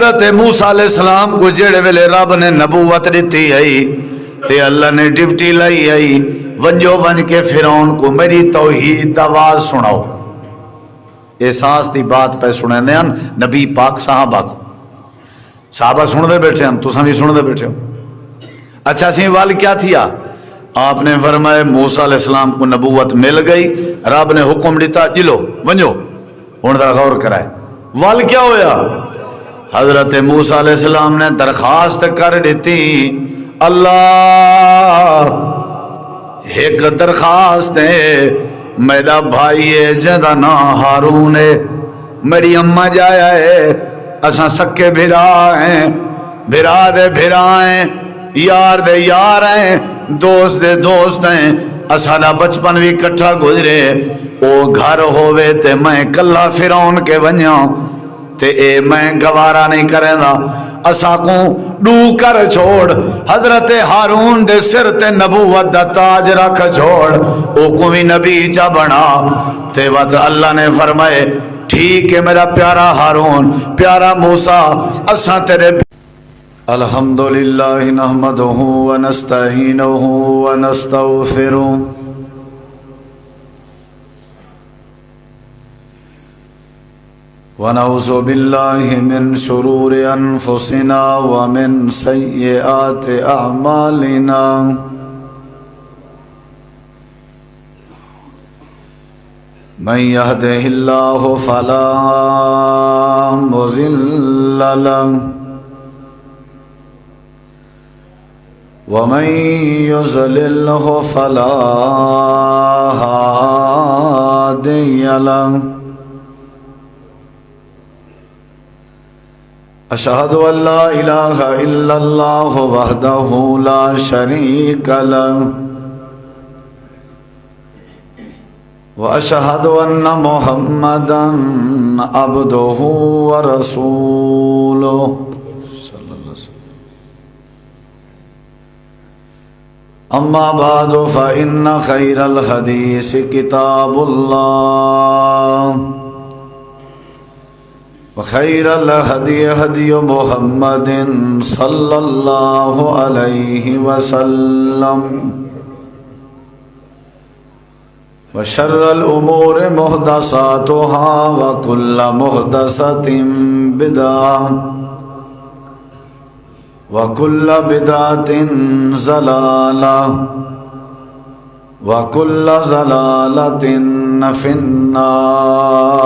حضرت موسیٰ علیہ السلام کو جڑے ویلے رب نے نبوت دیتی ہے تے اللہ نے ڈیوٹی لائی ہے ونجو ون کے فرعون کو میری توحید دا آواز سناؤ. احساس دی بات پہ سنے ہیں نبی پاک صحابہ کو. صحابہ سن دے بیٹھے ہم تو بھی سن دے بیٹھے ہو. اچھا سی وال کیا تھیا؟ آپ نے فرمایا موسیٰ علیہ السلام کو نبوت مل گئی, رب نے حکم دیتا جلو ونجو. ہوں ذرا غور کرائے وال کیا ہویا؟ حضرت موسیٰ علیہ السلام نے درخواست کر دیتی, اللہ ایک درخواست ہے, میرا بھائی ہے جدا نا ہارون ہے, میری اماں جایا ہے, اساں سکے بھرا ہیں, بھرا دے بھرا ہیں, یار دے یار ہیں, دوست دے دوست ہیں, اساڑا بچپن بھی کٹھا گزرے. او گھر ہووے تے میں کلا فرعون کے ونجاں تے اے میں گوارا نہیں کریں دا, اساں کو ڈو کر چھوڑ, حضرت ہارون دے سر تے نبوت دا تاج رکھ چھوڑ, او کو بھی نبی چا بنا. تے وقت اللہ نے فرمائے ٹھیک ہے میرا پیارا ہارون, پیارا موسیٰ, اساں تیرے الحمدللہ نحمدہ ونستعینہ ونستغفرہ ونعوذ باللہ من شرور انفسنا ومن سیئات اعمالنا من یہدہ اللہ فلا مضل له ومن يضلل فلا هادي له أشهد أن لا إله إلا الله وحده لا شريك له وأشهد أن محمدا عبده ورسوله أما بعد فإن خير الحديث كتاب الله وخير الهدي هدي محمد صلى الله عليه وسلم وشر الأمور محدثاتها وكل محدثة بدعة وكل بدعة ضلالة وكل ضلالة في النار.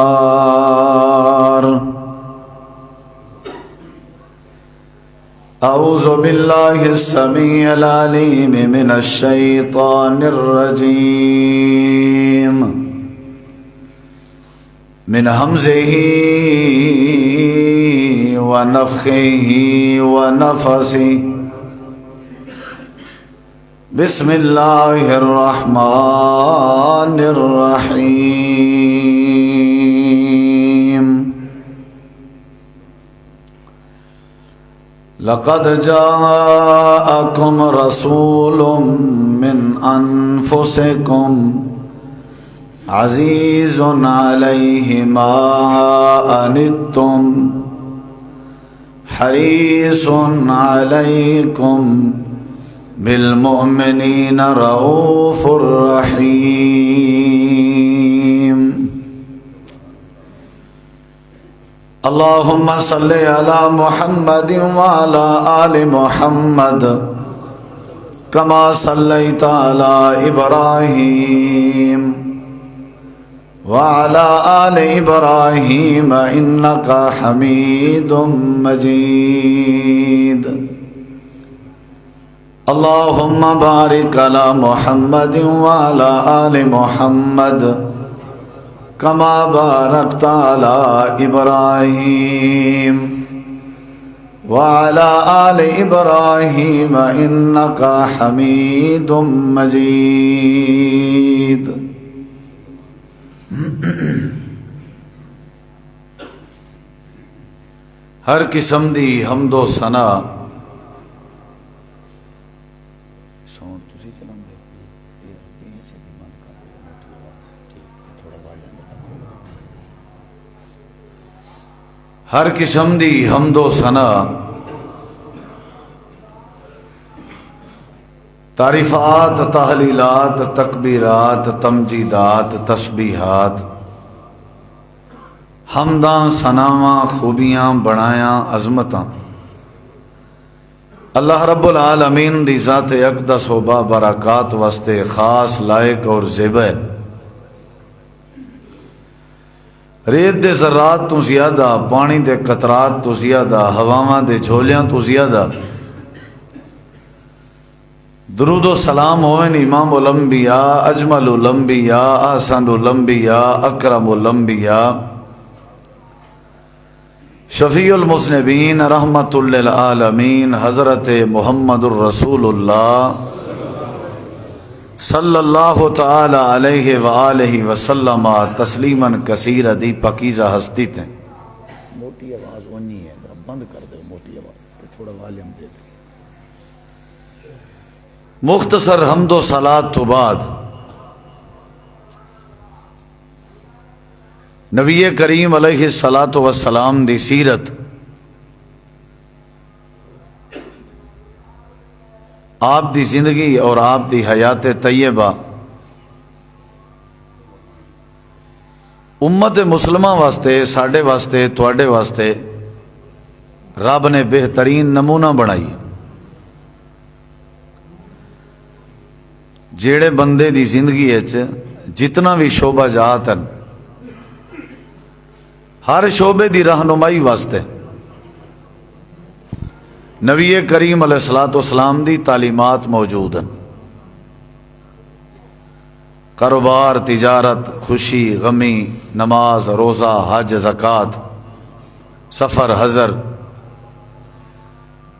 أعوذ بالله السميع العليم من الشيطان الرجيم من همزه ونفخه ونفسه. بسم الله الرحمن الرحيم. لقد جاءكم رسول من أنفسكم عزيز عليه ما أنتم حريص عليكم بالمؤمنين رؤوف رحيم. اللهم صل على محمد وعلى آل محمد كما صليت على إبراهيم وعلى آل إبراهيم إنك حميد مجيد. اللهم بارك على محمد وعلى آل محمد كما باركت على إبراهيم وعلى آل إبراهيم إنك حميد مجيد. ہر قسم دی حمد و ثنا ہر قسم دی حمد و ثنا تعریفات تحلیلات تکبیرات تمجیدات تسبیحات حمداں ثناواں خوبیاں بڑایاں عظمتاں اللہ رب العالمین دی ذات اقدس و بابرکات واسطے خاص لائق اور زیبا ہے۔ ریت دے ذرات تو زیادہ، پانی دے قطرات تو زیادہ، ہواواں دے جھولیاں تو زیادہ درود و سلام ہوئن امام الانبیاء، اجمل الانبیاء، احسن الانبیاء، اکرم الانبیاء، شفیع المذنبین، رحمت للعالمین، حضرت محمد الرسول اللہ صلی اللہ تعالی علیہ وآلہ وسلم تسلیما کثیرا دی پاکیزہ ہستی تھے۔ موٹی آواز اونی ہے، بند کر دے موٹی آواز، تھوڑا والیوم دے دے۔ مختصر حمد و صلات تو بعد نبی کریم علیہ الصلاۃ والسلام دی سیرت، آپ دی زندگی اور آپ دی حیات طیبہ امت مسلمہ واسطے، ساڈے واسطے، تواڈے واسطے رب نے بہترین نمونہ بنائی۔ جیڑے بندے دی زندگی جتنا بھی شعبہ جات ہیں، ہر شعبے دی رہنمائی واسطے نبی کریم علیہ الصلوۃ والسلام دی تعلیمات موجود ہیں۔ کاروبار، تجارت، خوشی، غمی، نماز، روزہ، حج، زکوٰۃ، سفر، حضر،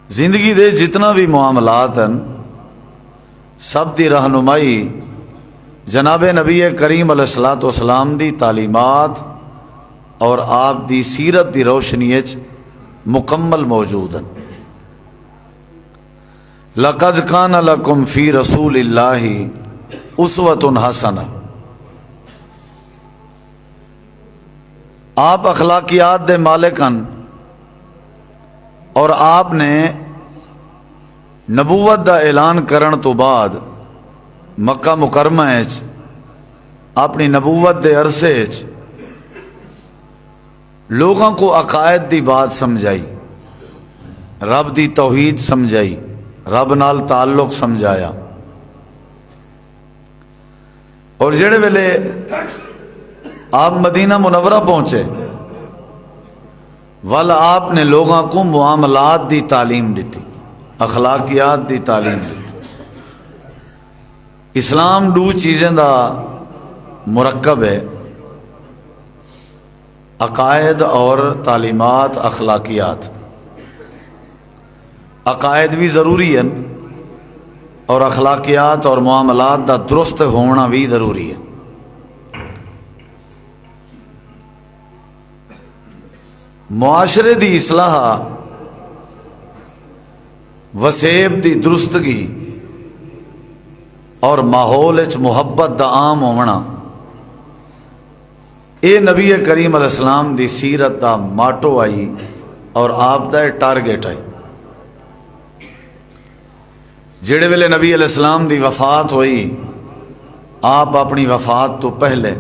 زندگی دے جتنا بھی معاملات ہیں سب دی رہنمائی جناب نبی کریم علیہ الصلوۃ والسلام دی تعلیمات اور آپ دی سیرت دی روشنی مکمل موجود ہیں۔ لَقَدْ كَانَ لَكُمْ فِي رَسُولِ اللَّهِ أُسْوَةٌ حَسَنَةٌ، آپ اخلاقیات دے مالکن اور آپ نے نبوت دا اعلان کرن تو بعد مکہ مکرمہ اپنی نبوت دے عرصے لوگوں کو عقائد دی بات سمجھائی، رب دی توحید سمجھائی، رب نال تعلق سمجھایا، اور جڑے ویلے آپ مدینہ منورہ پہنچے والا آپ نے لوگوں کو معاملات دی تعلیم دیتی، اخلاقیات دی تعلیم دیتی۔ اسلام دو چیزیں دا مرکب ہے، عقائد اور تعلیمات، اخلاقیات۔ عقائد بھی ضروری ہیں اور اخلاقیات اور معاملات دا درست ہونا بھی ضروری ہے۔ معاشرے دی اصلاح، وسیب دی درستگی اور ماحول محبت دا عام ہونا، اے نبی کریم علیہ السلام دی سیرت دا ماٹو آئی اور آپ دا ٹارگیٹ آئی۔ جڑے ویلے نبی علیہ السلام دی وفات ہوئی، آپ اپنی وفات تو پہلے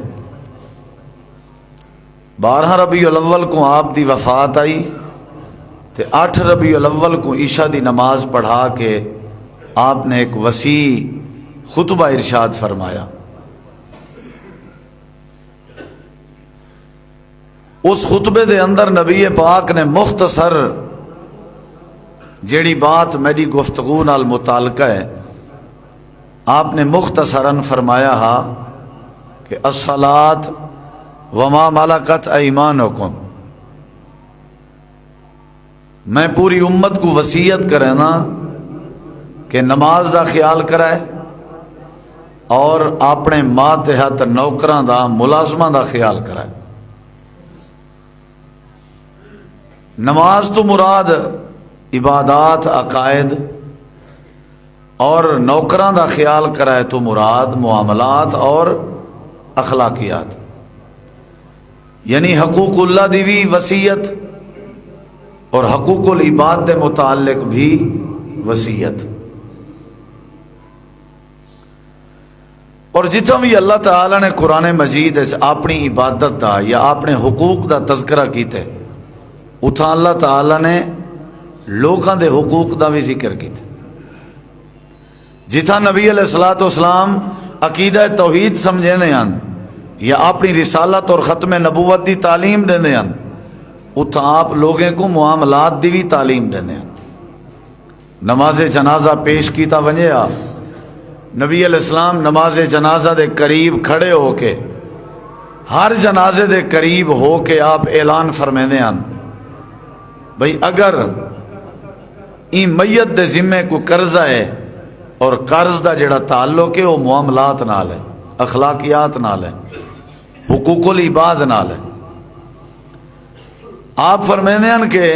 12 ربیع الاول کو آپ دی وفات آئی، تے 8 ربیع الاول کو عشاء دی نماز پڑھا کے آپ نے ایک وسیع خطبہ ارشاد فرمایا۔ اس خطبے دے اندر نبی پاک نے مختصر جیڑی بات میری گفتگو نال متعلقہ ہے، آپ نے مختصراً فرمایا ہا کہ الصلاۃ وما ملکت ایمانکم، میں پوری امت کو وصیت کرنا کہ نماز دا خیال کرائے اور اپنے ماتحت نوکراں دا، ملازماں دا خیال کرائے۔ نماز تو مراد عبادات، عقائد، اور نوکراں دا خیال کرائے تو مراد معاملات اور اخلاقیات، یعنی حقوق اللہ دی بھی وصیت اور حقوق العباد دے متعلق بھی وصیت. اور جتنا بھی اللہ تعالیٰ نے قرآن مجید اپنی عبادت دا یا اپنے حقوق دا تذکرہ کیتے، اتھا اللہ تعالیٰ نے لوگوں دے حقوق دا بھی ذکر کیتے. جتھا نبی علیہ الصلوۃ والسلام عقیدہ توحید سمجھے ہیں یا اپنی رسالت اور ختم نبوت دی تعلیم دینے ہیں، اتھا آپ لوگوں کو معاملات دی بھی تعلیم دینے ہیں. نماز جنازہ پیش کیتا ونجیا، نبی علیہ السلام نماز جنازہ دے قریب کھڑے ہو کے، ہر جنازے دے قریب ہو کے آپ اعلان فرمیندے ہیں بھئی اگر این میت دے ذمے کو قرضہ ہے، اور قرض دا جڑا تعلق ہے وہ معاملات نال ہے، اخلاقیات نال ہے، حقوق العباد نال ہے. آپ فرمیندے ہیں کہ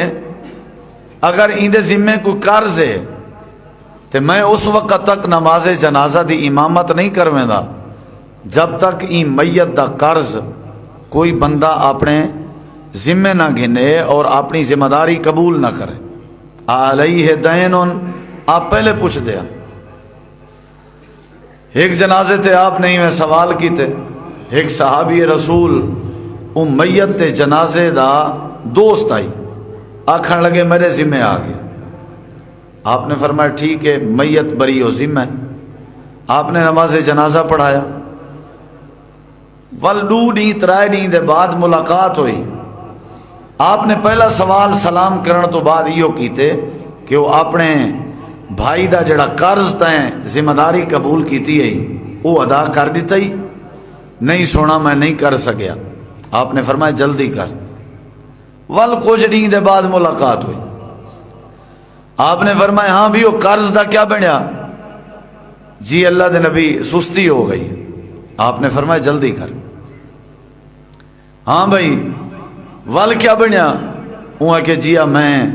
اگر این دے ذمے کو قرض ہے تو میں اس وقت تک نماز جنازہ دی امامت نہیں کرویندا جب تک این میت دا قرض کوئی بندہ اپنے ذمے نہ گنے اور اپنی ذمہ داری قبول نہ کرے. علیہ دین، آپ پہلے پوچھ دیا. ایک جنازے تے آپ نہیں میں سوال کیتے، ایک صحابی رسول میت تے جنازے دا دوست آئی، آکھن لگے میرے ذمے آ گئے. آپ نے فرمایا ٹھیک ہے، میت بری ہو ذمہ. آپ نے نماز جنازہ پڑھایا. ول 2 دن 3 دن دے بعد ملاقات ہوئی. آپ نے پہلا سوال سلام کرن تو بعد یہ کیتے کہ وہ اپنے بھائی دا جڑا قرض تائیں ذمہ داری قبول کیتی ہے وہ ادا کر دیتا ہی نہیں، سونا میں نہیں کر سکیا. آپ نے فرمایا جلدی کر. ول کچھ دن دے بعد ملاقات ہوئی. آپ نے فرمایا ہاں بھی وہ قرض دا کیا بنیا؟ جی اللہ دے نبی سستی ہو گئی. آپ نے فرمایا جلدی کر. ہاں بھائی ول کیا بنیا؟ وہ کہ جی میں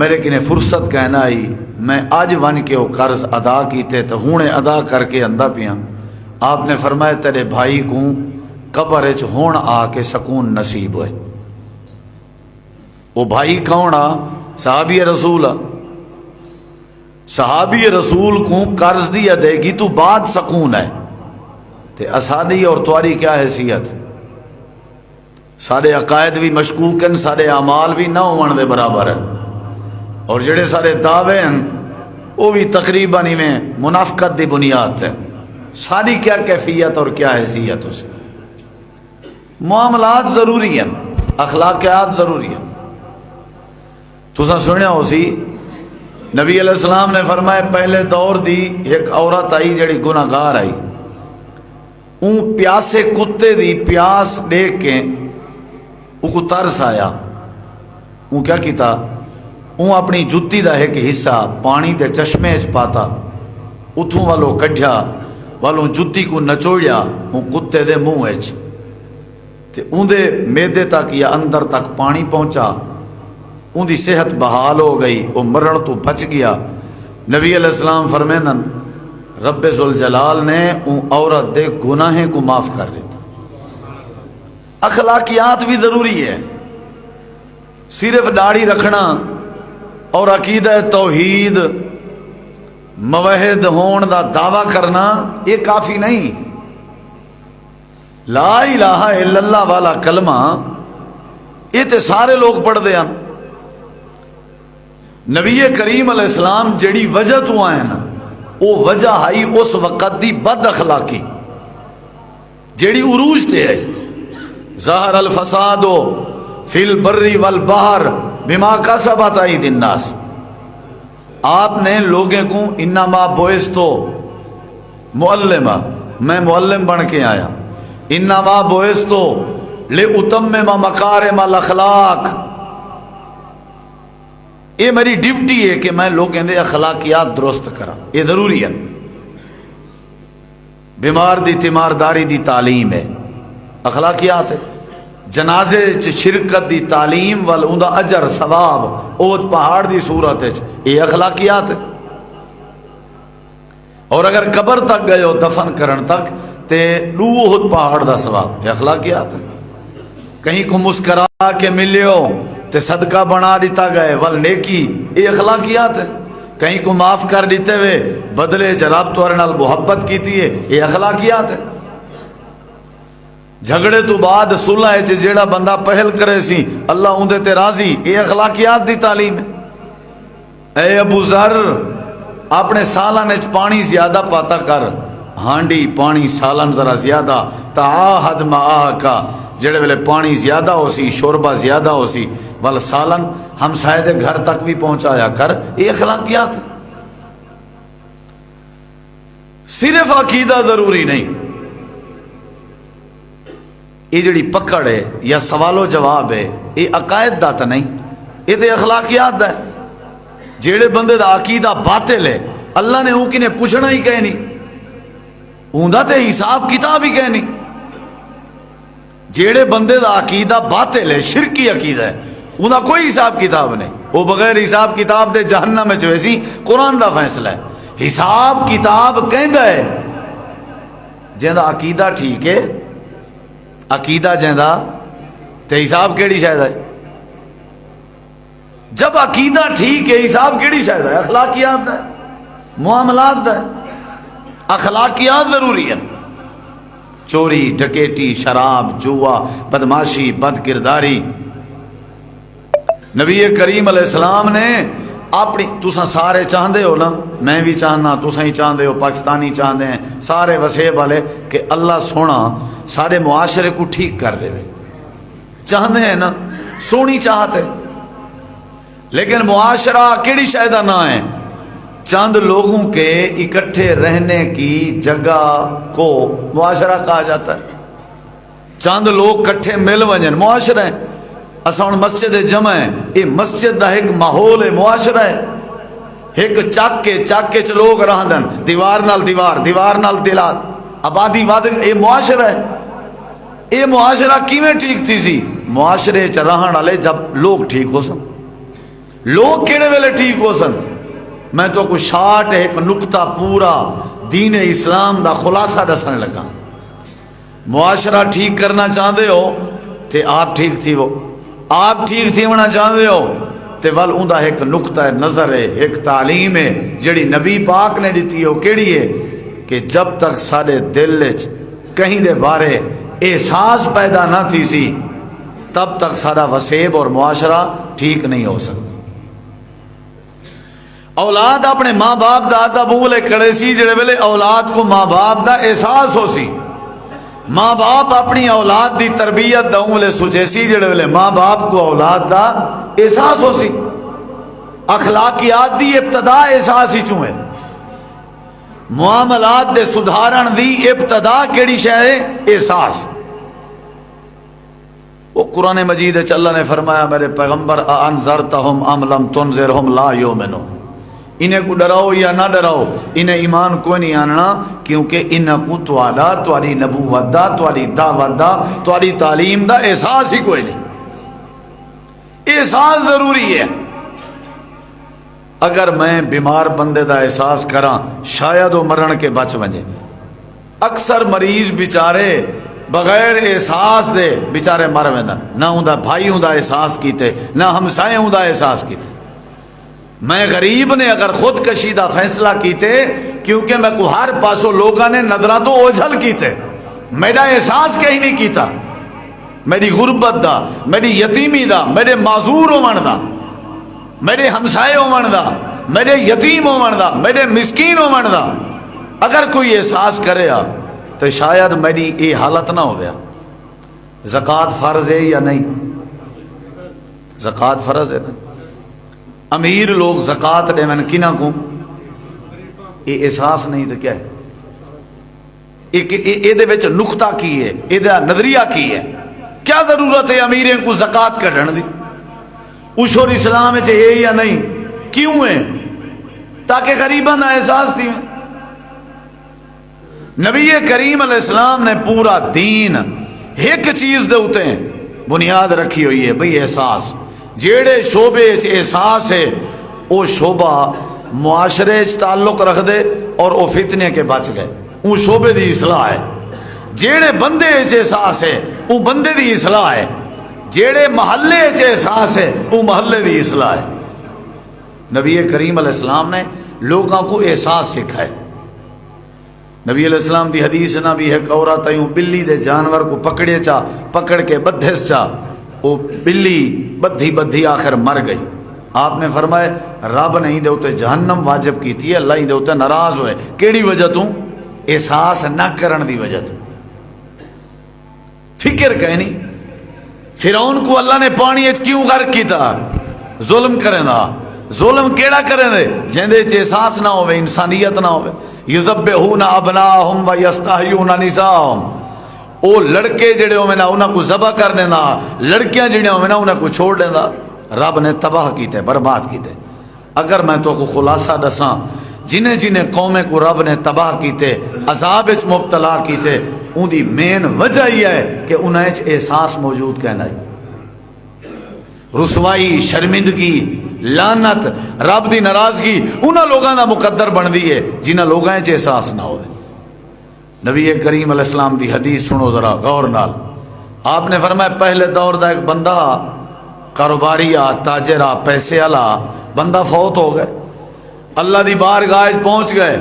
میرے کنے فرصت کہنا آئی، میں آج ون کے وہ قرض ادا کیتے تو ہوں ادا کر کے اندہ پیاں. آپ نے فرمایا تیرے بھائی کو قبر وچ ہون آ کے سکون نصیب ہوئے. وہ بھائی کون آ؟ صحابی رسول آ. صحابی رسول کو قرض دی ادائیگی تو بعد سکون ہے تے اسادی اور تواری کیا حیثیت؟ سارے عقائد بھی مشکوک ہیں، سارے اعمال بھی نہ ہون دے برابر ہیں، اور جڑے سارے دعوے ہیں وہ بھی تقریباً ہی میں منافقت دی بنیاد ہے. ساری کیا کیفیت اور کیا حیثیت اسے؟ معاملات ضروری ہیں، اخلاقیات ضروری ہیں. تساں سنیا ہو سی نبی علیہ السلام نے فرمایا پہلے دور دی ایک عورت آئی جڑی گناہگار آئی، اون پیاسے کتے دی پیاس دیکھ کے اون کو ترس آیا. اون کیا کیتا؟ اون اپنی جتی دا ایک حصہ پانی دے چشمے چ پاتا، اتھوں والوں کڈھیا، والوں جتی کو نچوڑیا اون کتے دے منہ وچ، تے اون دے میدے تک یا اندر تک پانی پہنچا. ان دی صحت بحال ہو گئی، وہ مرن تو بچ گیا. نبی علیہ السلام فرمیندن رب ذوالجلال نے ان عورت دے گناہیں کو معاف کر دیتا. اخلاقیات بھی ضروری ہے. صرف داڑھی رکھنا اور عقیدہ توحید موحد ہون دا دعویٰ کرنا یہ کافی نہیں. لا الہ الا اللہ والا کلمہ یہ تے سارے لوگ پڑھ دے ہیں. نبی کریم علیہ السلام جڑی وجہ تو آئے نا وہ وجہ آئی اس وقت دی بد اخلاقی جڑی عروج تے ہے. ظہر الفساد فی البر والبحر بما کسبت ایدی الناس. آپ نے لوگوں کو انما بعثتو معلما، میں معلم بن کے آیا، انما بعثتو لاتمم مکارم الاخلاق، یہ میری ڈیوٹی ہے کہ میں لوگوں دے اخلاقیات درست کرا. یہ ضروری ہے. بیمار دی تیمارداری دی تعلیم ہے، اخلاقیات ہے. جنازے شرکت دی تعلیم والا اجر ثواب اوت پہاڑ دی صورت ہے، یہ اخلاقیات ہے. اور اگر قبر تک گئے ہو دفن کرن تک تے اوت پہاڑ دا ثواب، یہ اخلاقیات ہے. کہیں کو مسکرا کے ملے ہو تے صدقہ بنا دیتا گئے ول نیکی، یہ اخلاقیات ہے. کہیں کو معاف کر دیتے ہوئے بدلے جراب تو نال محبت کیتی ہے، یہ اخلاقیات ہے. جھگڑے تو بعد صلح ہے جیڑا بندہ پہل کرے سی اللہ اندے تے راضی، یہ اخلاقیات دی تعلیم ہے. اے ابو ذر اپنے سالن وچ پانی زیادہ پاتا کر، ہانڈی پانی سالن ذرا زیادہ، تعاہد معاکا جڑے ویلے پانی زیادہ ہو سی شوربہ زیادہ ہو سی ول سالن ہمسائے دے گھر تک بھی پہنچایا کر، یہ اخلاقیات. صرف عقیدہ ضروری نہیں، یہ جڑی پکڑ ہے یا سوال و جواب ہے یہ عقائد دا تا نہیں، یہ تے اخلاقیات دا ہے. جیڑے بندے دا عقیدہ باطل ہے اللہ نے اون کی نے پوچھنا ہی کہہ نہیں، اوندا تے حساب کتاب ہی کہہ نہیں. جیڑے بندے دا عقیدہ باطل ہے شرکی عقیدہ ہے اوندا کوئی حساب کتاب نہیں، وہ بغیر حساب کتاب دے جہنم میں ویسی قرآن دا فیصلہ ہے. حساب کتاب کہندا ہے جیندا عقیدہ ٹھیک ہے، عقیدہ جیندا تے حساب کیڑی شاید ہے. جب عقیدہ ٹھیک ہے حساب کیڑی شاید ہے، اخلاقیات ہے، معاملات ہے. اخلاقیات ضروری ہے. چوری ڈکیٹی شراب جوا بدماشی بد کرداری، نبی کریم علیہ السلام نے اپنی، تساں سارے چاہندے ہو نا، میں بھی چاہنا، تساں ہی چاہندے ہو، پاکستانی چاہندے ہیں سارے وسیب والے کہ اللہ سونا سارے معاشرے کو ٹھیک کر دے، چاہندے ہیں نا، سونی چاہتے. لیکن معاشرہ کیڑی شاید نہ ہے، چند لوگوں کے اکٹھے رہنے کی جگہ کو معاشرہ کہا جاتا ہے. چند لوگ کٹھے مل ونجن معاشرہ ہے. اساں مسجد جمع ہے، یہ مسجد دا ایک ماحول ہے، معاشرہ ہے. ایک چک کے چ لوگ رہندن، دیوار نال دیوار، دیوار نال دلات، آبادی ود، یہ معاشرہ ہے. یہ معاشرہ کیویں ٹھیک تھی سی؟ معاشرے چ رہن والے جب لوگ ٹھیک ہو سن. لوگ کیڑے ویلے ٹھیک ہو سن؟ میں تو کوئی شارٹ ایک نقطہ پورا دین اسلام دا خلاصہ دسنے لگا. معاشرہ ٹھیک کرنا چاہتے ہو تے آپ ٹھیک تھی، وہ آپ ٹھیک تھی ہونا چاہتے ہو تے ول اوندا ایک نقطہ نظر ہے، ایک تعلیم ہے جڑی نبی پاک نے دیتی ہو. کیڑی ہے کہ جب تک سارے دل وچ کہیں دے بارے احساس پیدا نہ تھی سی تب تک سارا وسیب اور معاشرہ ٹھیک نہیں ہو سکتا. اولاد اپنے ماں باپ دا ادب بولے کڑے سی جڑے ویلے اولاد کو ماں باپ دا احساس ہو سی. ماں باپ اپنی اولاد دی تربیت دا اولے سوچے سی جڑے ویلے ماں باپ کو اولاد دا احساس ہو سی. اخلاقیات دی ابتدا احساس ہی چوں ہے. معاملات دے سدھارن دی ابتدا کیڑی شے ہے؟ احساس. وہ قرآن مجید وچ اللہ نے فرمایا میرے پیغمبر انذرتہم ام لم تنذرہم لا یؤمنون، انہیں کو ڈراؤ یا نہ ڈراؤ انہیں ایمان کوئی نہیں آننا، کیونکہ انہیں کو تواڈی نبوت دا، تواڈی دعوت دا، تواڈی تعلیم دا احساس ہی کوئی نہیں. احساس ضروری ہے. اگر میں بیمار بندے دا احساس کراں شاید وہ مرن کے بچ ونجے. اکثر مریض بیچارے بغیر احساس دے بیچارے مر ویندن، نہ اوندا بھائی اوندا احساس کیتے، نہ ہمسائے اوندا احساس کیتے. میں غریب نے اگر خودکشی دا فیصلہ کیتے کیونکہ میں کو ہر پاسوں لوگاں نے نظراں تو اوجھل کیتے، میرا احساس کہیں نہیں کیتا میری غربت دا، میری یتیمی دا، میرے معذور ہون دا، میرے ہمسائے ہون دا، میرے یتیم ہون دا، میرے مسکین ہون دا. اگر کوئی احساس کرے تو شاید میری یہ حالت نہ ہو گیا. زکوٰۃ فرض ہے یا نہیں؟ زکوٰۃ فرض ہے نا. امیر لوگ زکوٰۃ دے من کنہ کو یہ احساس نہیں تو کیا ہے؟ یہ نقطہ کی ہے، یہ نظریہ کی ہے. کیا ضرورت ہے امیریں کو زکوٰۃ کڈن دی؟ اشور اسلام ہے یا نہیں؟ کیوں ہے؟ تاکہ غریباں دا احساس تھی. نبی کریم علیہ السلام نے پورا دین ایک چیز دے اوتے بنیاد رکھی ہوئی ہے بھئی احساس. جیڑے شعبے احساس ہے وہ شعبہ معاشرے تعلق رکھ دے اور وہ فتنے کے بچ گئے، وہ شعبے دی اصلاح ہے. جیڑے بندے احساس ہے وہ بندے دی اصلاح ہے. جیڑے محلے چ احساس ہے وہ محلے دی اصلاح ہے۔ نبی کریم علیہ السلام نے لوگوں کو احساس سکھائے۔ نبی علیہ السلام دی حدیث نہ بھی ہے کورا تیوں بلی دے جانور کو پکڑے چا، پکڑ کے بدھس چا، وہ بلی بدھی بدھی آخر مر گئی۔ آپ نے فرمایا رب نے دے اوتے جہنم واجب کیتی ہے، اللہ ہی دے اوتے ناراض ہوئے، کیڑی وجہ تو؟ احساس نہ کرن دی وجہ تو۔ فکر کہنی فرعون کو اللہ نے پانی اچ کیوں غرق کیتا؟ ظلم کریں دا۔ ظلم کیڑا کریں دے جندے چ احساس نہ ہوئے، انسانیت نہ ہوئے۔ یذبحون ابناءہم ویستحیون نساءہم، او لڑکے جڑے ہوئے نا انہاں کو ذبح کر دینا، لڑکیاں جڑے ہوئے نا انہاں کو چھوڑ دینا۔ رب نے تباہ کیتے، برباد کیتے۔ اگر میں تو کو خلاصہ دساں، جنہیں جنہیں قومیں کو رب نے تباہ کیتے، عذاب وچ مبتلا کیتے، ان دی مین وجہ یہ ہے کہ انہیں احساس موجود کہنا ہے۔ رسوائی، شرمندگی، لعنت، رب دی ناراضگی انہاں لوگاں دا مقدر بن دی ہے جنہاں لوگاں وچ احساس نہ ہوئے۔ نبی کریم علیہ السلام دی حدیث سنو ذرا غور نال۔ آپ نے فرمایا پہلے دور دا ایک بندہ کاروباری آ، تاجر آ، پیسے والا بندہ فوت ہو گئے، اللہ دی بارگاہ پہنچ گئے،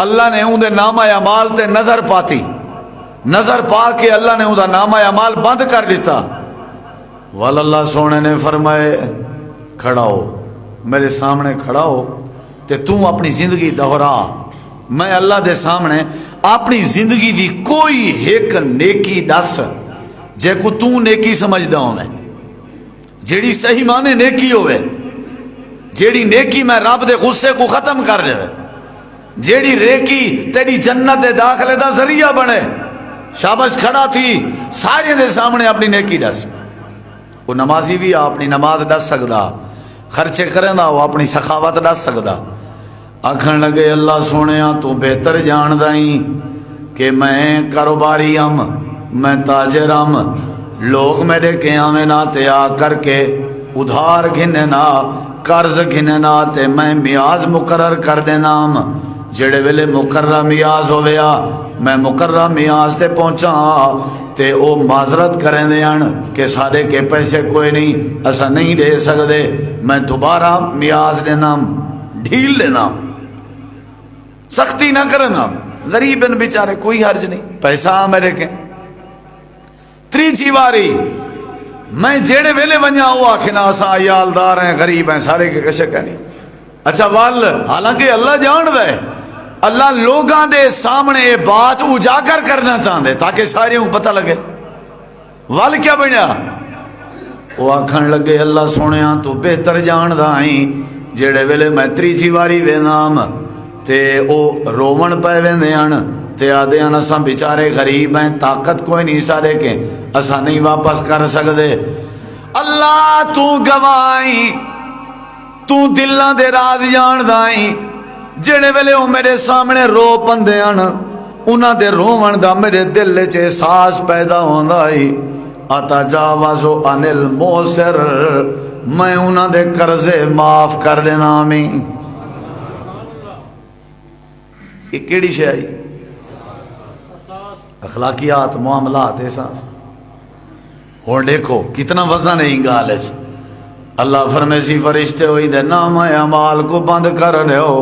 اللہ نے اون دے نامہ اعمال تے نظر پاتی، نظر پا کے اللہ نے اون دا نامہ اعمال بند کر دیتا۔ وال اللہ سونے نے فرمائے کھڑا ہو، میرے سامنے کھڑا ہو تے تو اپنی زندگی دہرا۔ میں اللہ دے سامنے اپنی زندگی دی کوئی ایک نیکی دس جے کو تو نیکی سمجھدا ہوں، میں جیڑی صحیح مانے نیکی ہوئے، جیڑی نیکی میں رب دے غصے کو ختم کر دے، جیڑی نیکی تیری جنت دے داخلے دا ذریعہ بنے۔ شاباش، کھڑا تھی سارے دے سامنے اپنی نیکی دس۔ وہ نمازی بھی اپنی نماز دس سکدا، خرچے کریں دا وہ اپنی سخاوت دس سکدا۔ آکھن لگے اللہ سونیا تو بہتر جان دائیں کہ میں کاروباری ہم، میں تاجر ہم، لوگ میرے قیام نا تے آ کر کے ادھار گھنے نا، قرض گھنے نا تے میں میاز مقرر کر دینا ہم۔ جڑے ویلے مقررہ میاز ہویا میں مقررہ میاز تے پہنچا تے او معذرت کریں دیان کہ سارے کے پیسے کوئی نہیں، ایسا نہیں دے سکتے، میں دوبارہ میاز لینا، ڈھیل لینا، سختی نہ کرنا، غریب ان بیچارے کوئی حرج نہیں، پیسہ میرے کے۔ تریجی واری میں جیڑے ویلے ونجا ہوا کھنا اسا عیالدار ہیں، غریب ہیں، سارے کے کشک ہے نہیں۔ اچھا وال حالانکہ اللہ جان دے، اللہ لوگاں دے سامنے بات اجاگر کرنا چاہتے تاکہ سارے کو پتہ لگے۔ وال کیا بنیا؟ وہ آکھن لگے اللہ سونیا تو بہتر جان دائیں جیڑے ویلے میں تریجی واری وینام تے او روون پہ ویندیاں تے آدھیاں اساں بیچارے غریب ہیں، طاقت کوئی نہیں سارے کے، اساں نہیں واپس کر سکدے۔ اللہ تو گواہیں، تو دلاں دے راز جان دائیں، جڑے ویلے او میرے سامنے رو پندیاں انہاں دے روون دا میرے دل وچ احساس پیدا ہوندا ہے۔ اتجاوزو عن الموسر، میں انہاں دے قرضے معاف کر دینا میں۔ یہ کیڑی شے ہے؟ اخلاقیات، معاملات، احساس۔ اور دیکھو کتنا وزن ہے ان گال ہے۔ اللہ فرمائے سی فرشتے ہوئی دے نام اعمال کو بند کر رہے ہو،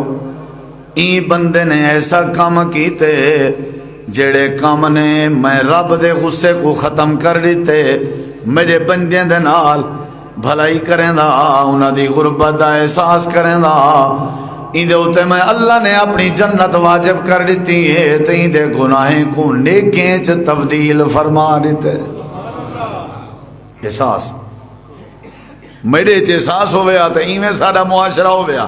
این بندے نے ایسا کام کیتے جڑے کام نے میں رب دے غصے کو ختم کر دیتے، میرے بندے دے نال بھلائی کریں دا، انہاں دی غربت دا احساس کریں دا، ان دے ہوتے میں اللہ نے اپنی جنت واجب کر دیتی ہے، تے ان دے گناہیں کو نیکیں چ تبدیل فرما دیتے۔ احساس میرے چ احساس ہویا تے ایویں سارا معاشرہ ہویا۔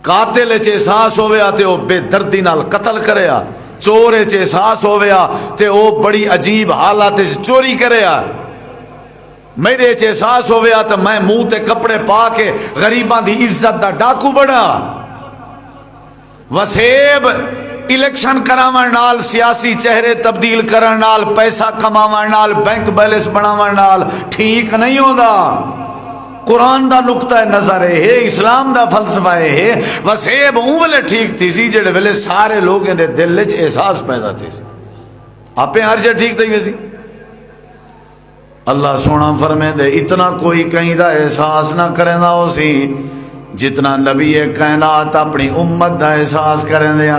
قاتل چ احساس ہویا تے او بے دردی نال قتل کریا، چور چ احساس ہویا تے او بڑی عجیب حالات چوری کریا۔ میرے چ احساس ہویا تو میں منہ تے کپڑے پا کے غریباں دی عزت دا ڈاکو بڑا۔ وسیب الیکشن کراون نال، سیاسی چہرے تبدیل کرن نال، پیسہ کماون نال، بینک بیلنس بناون نال ٹھیک نہیں ہوندا۔ قرآن دا نقطہ نظر ہے، اسلام دا فلسفہ ہے۔ وسیب اون ویلے ٹھیک تھی سی جڑے ویلے سارے لوگوں دے دل وچ احساس پیدا تھی سی، آپے ہر شے ٹھیک تھی ویسی۔ اللہ سونا فرمے دے اتنا کوئی کہیں دا احساس نہ کریں دا ہو سی جتنا نبی کائنات اپنی امت دا احساس کریں دے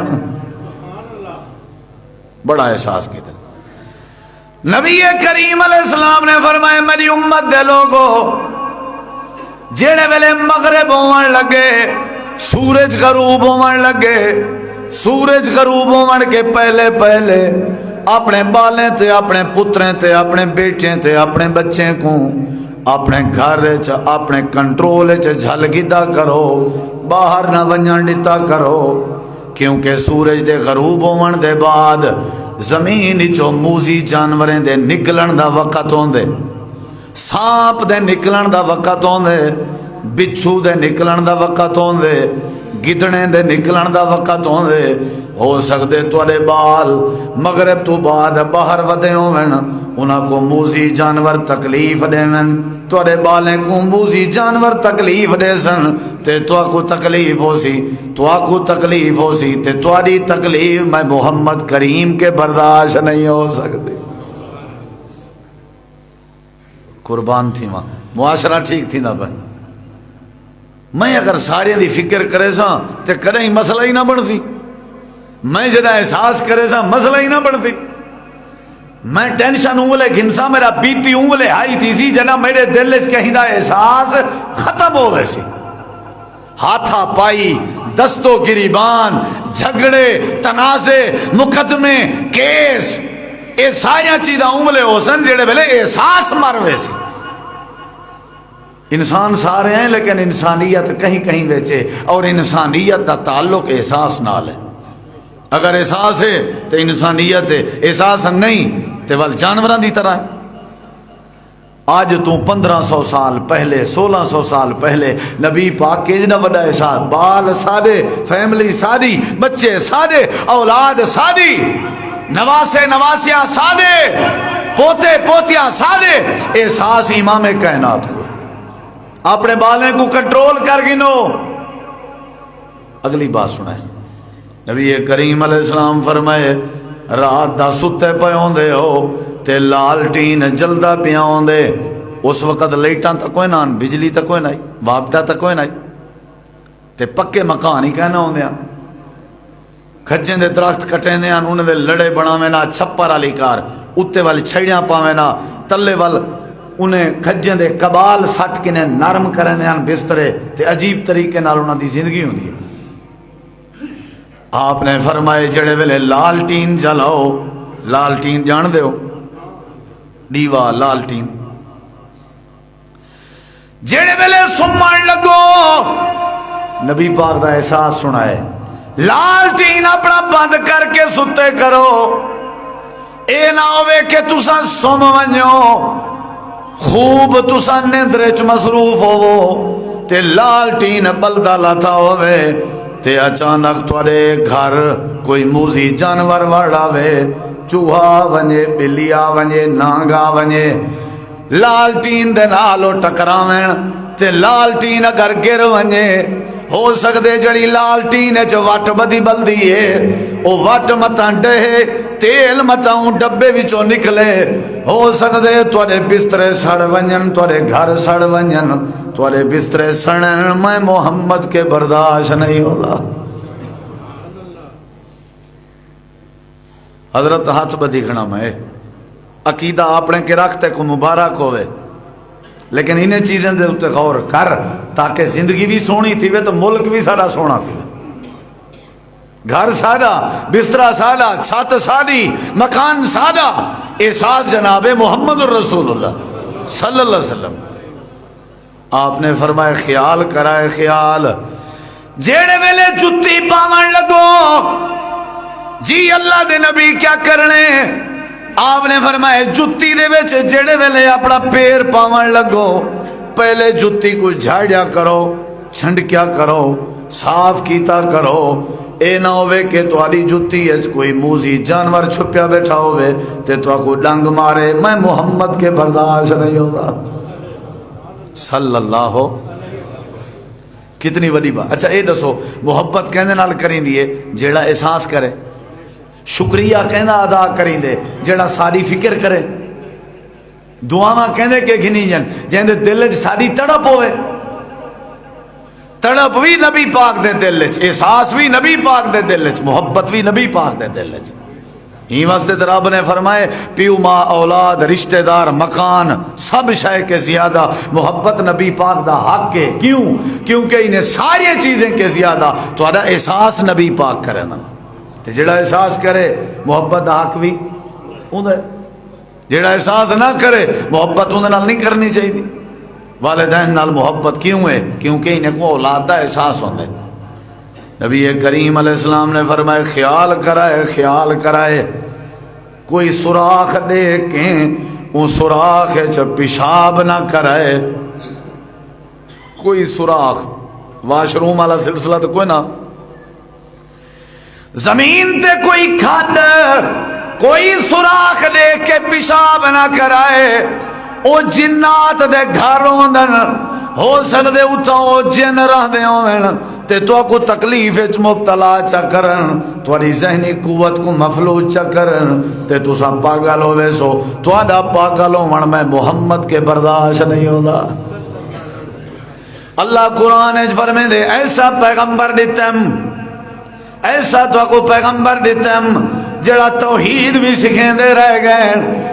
بڑا احساس کیتا نبی کریم علیہ السلام نے فرمایا میری امت دے لوگو جیڑے ویلے مغرب ہون لگے سورج غروب ہون لگے سورج غروب ہون کے پہلے پہلے اپنے بالیں تے اپنے پتریں تے اپنے بیٹیں تے اپنے بچیں کو اپنے گھر اپنے کنٹرول جھل گدا کرو باہر نہ ونجن دتا کرو کیونکہ سورج دے غروب ہون دے بعد زمین چو موزی جانوریں دے نکلن دا وقت ہوندے سانپ دے نکلن دا وقت ہوندے بچھو دے نکلن دا وقت ہوندے گدڑیں دے نکلن دا وقت ہوندے ہو سکتے توڑے بال مغرب تو بعد باہر ودے ہوئن انہاں کو موزی جانور تکلیف دے من توڑے بالیں کو موزی جانور تکلیف دے سن تے تو کو تکلیف ہو سی تکلیف ہو سی تے توڑی تکلیف میں محمد کریم کے برداشت نہیں ہو سکتے قربان تھی ماں معاشرہ ٹھیک تھی نا بھائی میں اگر سارے دی فکر کرے سا تے کدیں مسئلہ ہی نہ بن سی میں جڑا احساس کرے سا مسئلہ ہی نہ بنتی میں ٹینشن اونگلے گھنسا میرا بی پی اونگلے ہائی تھی سی جنا میرے دل کہیں دا احساس ختم ہو گئے سی ہاتھا پائی دستوں گریبان جھگڑے تنازع مقدمے کیس اے سارا چیزاں اونگلے ہو سن جڑے ویلے احساس مروے سی انسان سارے ہیں لیکن انسانیت کہیں کہیں بیچے اور انسانیت کا تعلق احساس نال ہے اگر احساس ہے تو انسانیت ہے احساس نہیں تو ول جانوراں دی طرح ہے آج تو 1500 سال پہلے 1600 سال پہلے نبی پاک کے جنا بڑا احساس بال سارے فیملی ساری بچے سارے اولاد ساری نواسے نواسیاں سارے پوتے پوتیاں سارے احساس امام کائنات کو اپنے بالیں کو کنٹرول کر گنو اگلی بات سنائیں نبی کریم علیہ السلام فرمائے رات دا ستے پہ ہوندے ہو تے لالٹین جلدا پیا ہوندے اس وقت لائٹاں تا کوئی نہ بجلی تا کوئی نہیں واپڈا تا کوئی نہیں تے پکے مکان ہی کہنا ہوندے ہیں کھجیں دے درخت کٹیں دے ہیں انہیں دے لڑے بناویں نا چھپر والی کار اتے والی چھڑیاں پاویں نا تلے وال انہیں کھجیں دے کبال سٹ کے نرم کریں دے ہیں بسترے تے عجیب طریقے نال انہاں دی زندگی ہوندی ہے آپ نے فرمائے جڑے ویلے لالٹین جلاؤ لالٹین جان دے ہو دیوا لالٹین جڑے ویلے سمان لگو نبی پاک دا احساس سنائے لالٹین اپنا بند کر کے ستے کرو اے نہ ہوئے کہ تسا سم ونجو خوب تسا نیندرچ مصروف ہوو تے لالٹین بلدا لاتا ہوئے تے اچانک توڑے گھر کوئی موزی جانور وڑاوے چوہا ونجے بلیا ونجے نانگا ونجے لالٹین دے نالو ٹکراویں تے لالٹین اگر گر ونجے ہو سکتے جڑی لالٹین وٹ بدی بلدی ہے او وٹ متاں ڈہے تیل متاں ڈبے وچوں نکلے ہو سکتے توڑے بسترے سڑ ونجن توڑے گھر سڑ ونجن توڑے بسترے سڑن میں محمد کے برداشت نہیں ہوگا حضرت ہاتھ بدیکھنا میں عقیدہ اپنے کے رکھتے کو مبارک ہوئے لیکن انہیں چیزیں دے اتے غور کر تاکہ زندگی بھی سونی تھی تو ملک بھی سارا سونا تھی گھر سارا بسترہ سارا چھت ساری مکان سارا احساس جناب محمد الرسول اللہ صلی اللہ علیہ وسلم آپ نے فرمائے خیال کرائے خیال جیڑے ویلے جتی پاون لگو جی اللہ دے نبی کیا کرنے آپ نے فرمایا جتی دے وچ جڑے ویلے اپنا پیر پاون لگو پہلے جتی کو جھاڑیا کرو چھنڈکیا کرو صاف کیتا کرو اے نہ ہوئے کہ تواڈی جتی اچ کوئی موزی جانور چھپیا بیٹھا ہوئے تے تو کو ڈنگ مارے میں محمد کے برداشت نہیں ہوگا صلی اللہ ہو کتنی بڑی بات اچھا اے دسو محبت کہنے نال کریں دیے جیڑا احساس کرے شکریہ کہنا ادا کریں دے جڑا ساری فکر کرے دعاواں کہندے کہ گھنی جن جہندے دل وچ ساری تڑپ ہوئے، تڑپ بھی نبی پاک دے دل وچ، احساس بھی نبی پاک دے دل وچ، محبت بھی نبی پاک دے دل وچ۔ ہی واسطے رب نے فرمائے پیو ماں اولاد رشتہ دار مکان سب شے کے زیادہ محبت نبی پاک دا حق ہے۔ کیوں؟ کیونکہ انہیں ساری چیزیں کے زیادہ تہاڈا احساس نبی پاک کرے نا، تے جڑا احساس کرے محبت دا حق بھی اوندا ہے، جڑا احساس نہ کرے محبت اون نال نہیں کرنی چاہیے۔ والدین نال محبت کیوں ہے؟ کیونکہ انہیں کو اولاد دا احساس ہوندا ہے۔ نبی کریم علیہ السلام نے فرمایا خیال کرائے، خیال کرائے کوئی سوراخ دے کے وہ سوراخ چ پیشاب نہ کرائے، کوئی سوراخ واش روم والا سلسلہ تو کوئی نہ، زمین تے کوئی کھڈ کوئی سوراخ دے کے پیشاب نہ کرائے، او جنات دے گھر ہوندن، ہو سکدے اتھا او جن رہندے ہون تے تو کو تکلیف وچ مبتلا چا کرن، تھوڑی ذہنی قوت کو مفلوج چا کرن تے تساں پاگل ہووے سو، تہاڈا پاگل ہون میں محمد کے برداشت نہیں ہوندا۔ اللہ قرآن وچ فرمیندے ایسا پیغمبر دتم، ایسا تو کو پیغمبر دتم جڑا توحید بھی سکھیندے رہ گئے،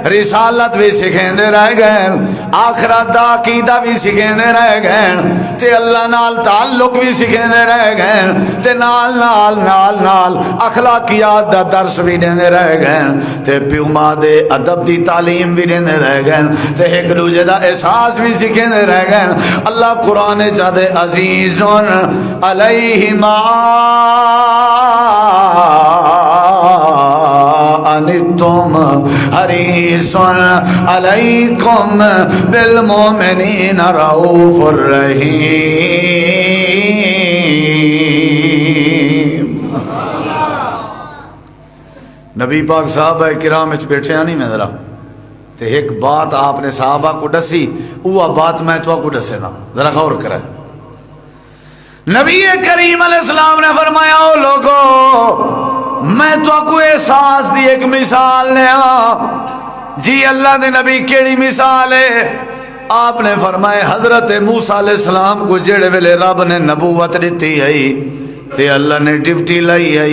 رسالت بھی سکھیندے رہ گئے، آخرت دا عقیدہ بھی سکھیندے رہ گئے، تے اللہ نال تعلق بھی سکھیندے رہ گئے، تے نال نال نال نال اخلاقیات دا درس بھی دیندے رہ گئے، تے پیو ماں دے ادب دی تعلیم بھی دیندے رہ گئے، تے ایک دوجے دا احساس بھی سکھیندے رہ گئے۔ اللہ قرآن چاہتے عزیزن علیہما انتم حریص علیکم بالمؤمنین رؤوف الرحیم۔ نبی پاک صحابہ کرام وچ بیٹھے ہیں نہیں میں ذرا تے ایک بات آپ نے صحابہ کو دسی، وہ بات میں تو کو دسے نا، ذرا غور کریں۔ نبی کریم علیہ السلام نے فرمایا او لوگو میں تو کو احساس دی ایک مثال نے جی اللہ دے نبی کیڑی مثال ہے؟ آپ نے فرمائے حضرت موسیٰ علیہ السلام کو جڑے ویلے رب نے نبوت دیتی ہے تے اللہ نے ڈیوٹی لائی ہے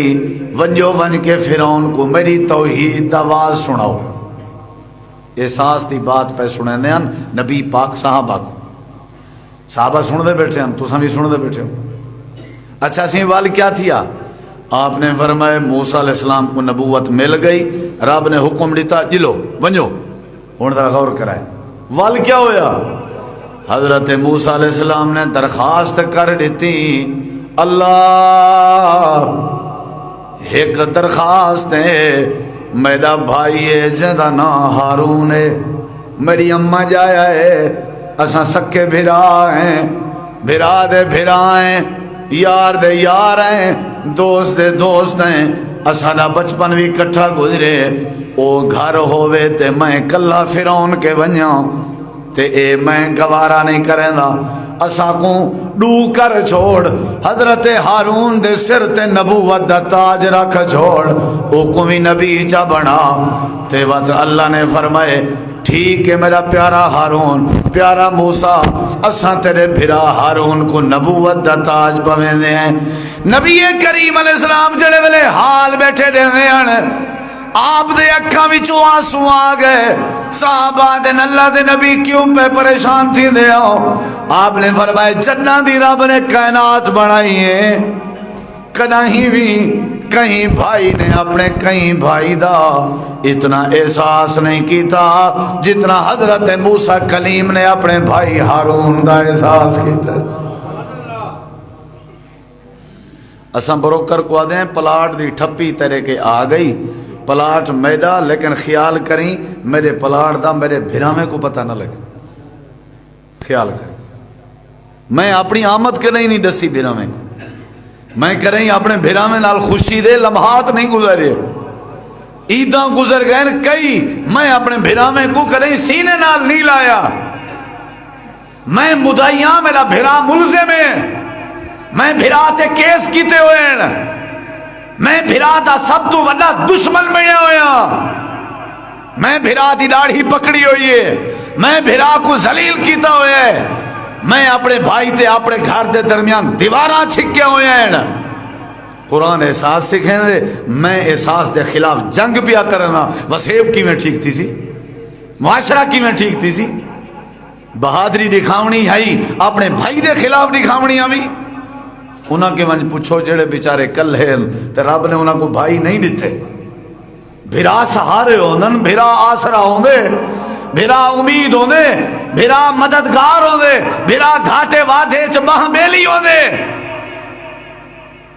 ونجو ون کے فرعون کو میری توحید دا آواز سناؤ، احساس دی بات پہ سنے دیں نبی پاک صحابہ کو، صحابہ سن دے بیٹھے ہم تو سمی سن دے بیٹھے ہم۔ اچھا سی وال کیا تھیا؟ آپ نے فرمائے موسیٰ علیہ السلام کو نبوت مل گئی، رب نے حکم دیتا جلو ونجو، ہن ذرا غور کرائے وال کیا ہویا؟ حضرت موسیٰ علیہ السلام نے درخواست کر دیتی اللہ ایک درخواست ہے، میرا بھائی ہے جدا نا ہارون ہے، میری اماں جایا ہے، اساں سکے بھرا ہیں، بھرا دے بھرا ہیں، یار دے یار ہیں، دوست دے دوست ہیں، اساں بچپن بھی کٹھا گزرے، او گھر ہووے تے میں کلا فرعون کے ونجاں تے اے میں گوارا نہیں کریں دا، اساں کو ڈو کر چھوڑ، حضرت ہارون دے سر تے نبوت دا تاج رکھ چھوڑ، او کو بھی نبی چا بنا تے وقت اللہ نے فرمائے ٹھیک ہے میرا پیارا ہارون، پیارا موسیٰ، اساں تیرے بھرا ہارون کو نبوت دا تاج پویں دے ہیں۔ نبی کریم علیہ السلام جڑے ویلے حال بیٹھے دے ہیں آپ دے اکھاں وچوں آنسو آ گئے، صحابہ دے اللہ دے نبی کیوں پہ پریشان تھی دے ہو؟ آپ نے فرمایا جنہ دی رب نے کائنات بنائی ہے، کہیں بھی کہیں بھائی نے اپنے کہیں بھائی دا اتنا احساس نہیں کیتا جتنا حضرت موسیٰ کلیم نے اپنے بھائی ہارون دا احساس کیتا۔ اساں بروکر کو آدھے ہیں پلاٹ دی ٹھپی تیرے کے آ گئی، پلاٹ میڈا، لیکن خیال کریں میرے پلاٹ دا میرے بھرامے کو پتہ نہ لگے، خیال کریں میں اپنی آمد کے نہیں دسی بھرامے کو، میں کریں اپنے بھرامے نال خوشی دے لمحات نہیں گزرے، عیداں گزر گئے کئی، میں اپنے بھرامے کو کریں سینے نال نہیں لایا، میں مدعیاں میرا بھرا ملزم ہے، میں بھرا تے کیس کیتے ہوئے ہیں، میں بھرا دا سب تو بڑا دشمن بنیا ہویا، میں بھرا دی داڑھی پکڑی ہوئی ہے، میں بھرا کو ذلیل کیتا ہوئے ہے، میں اپنے بھائی تے اپنے گھر دے درمیان دیواراں چھکے ہوئے ہیں۔ قرآن احساس سکھیں دے، میں احساس دے خلاف جنگ پیا کرنا، وسیب کی میں ٹھیک تھی سی، معاشرہ کی میں ٹھیک تھی سی، بہادری دکھاونی ہے اپنے بھائی دے خلاف دکھاونی ہمیں۔ انہاں کے من پوچھو جڑے بیچارے کل ہیں تے رب نے انہاں کو بھائی نہیں دیتے، بھرا سہارے ہوندن، بھرا آسرا ہوندے، بھرا امید ہوندے، بھرا مددگار ہوندے، بھرا گھاٹے وعدے چ باہ بیلی ہوندے۔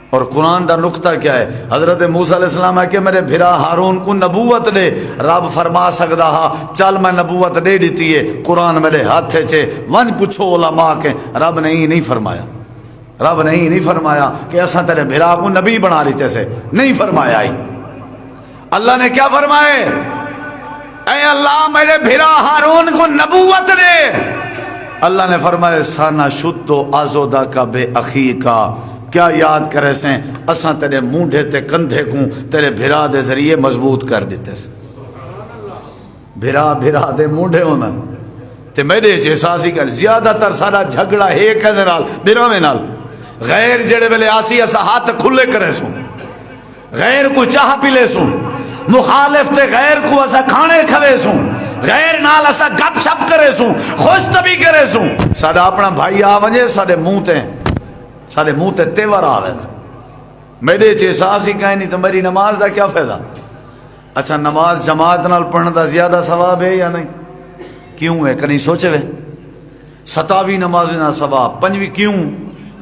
اور قرآن دا نقطہ کیا ہے؟ حضرت موسیٰ علیہ السلام ہے کہ میرے بھرا ہارون کو نبوت دے، رب فرما سکدا ہا چل میں نبوت دے دیتی ہے، قرآن میرے ہاتھ چھے ون پوچھو علماء کے، رب نے نہیں فرمایا، رب نے نہیں فرمایا کہ ایسا تیرے بھرا کو نبی بنا لیتے سے، نہیں فرمایا ہی۔ اللہ نے کیا فرمائے؟ اے اللہ میرے بھرا ہارون کو نبوت دے۔ اللہ نے فرمایا سانا شدو آزودا کا بے اخی کا، کیا یاد کرے سیں اساں تیرے مونڈے تے کندھے کو تیرے بھرا دے ذریعے مضبوط کر دیتے سے۔ بھرا دے مونڈے ہونا تے میرے احساس ہی کر زیادہ تر سارا جھگڑا ایک ہے نال بھرا میں نال، غیر جڑے ویلے آسی اسا ہاتھ کھلے کرے سوں، غیر کو چاہ پی لے سوں، مخالف تے غیر کو اسا کھانے کھوے سوں، غیر نال اسا گپ شپ کرے سوں، خوش طبی کرے سوں، ساڈا اپنا بھائی آ ونجے ساڈے منہ تے تیور آوے نا، میرے احساس ہی کہیں نہیں تو میری نماز دا کیا فائدہ؟ اچھا نماز جماعت نال پڑھن دا زیادہ ثواب ہے یا نہیں؟ کیوں ہے کنی سوچے وے؟ 27 نماز نہ ثواب 5 کیوں؟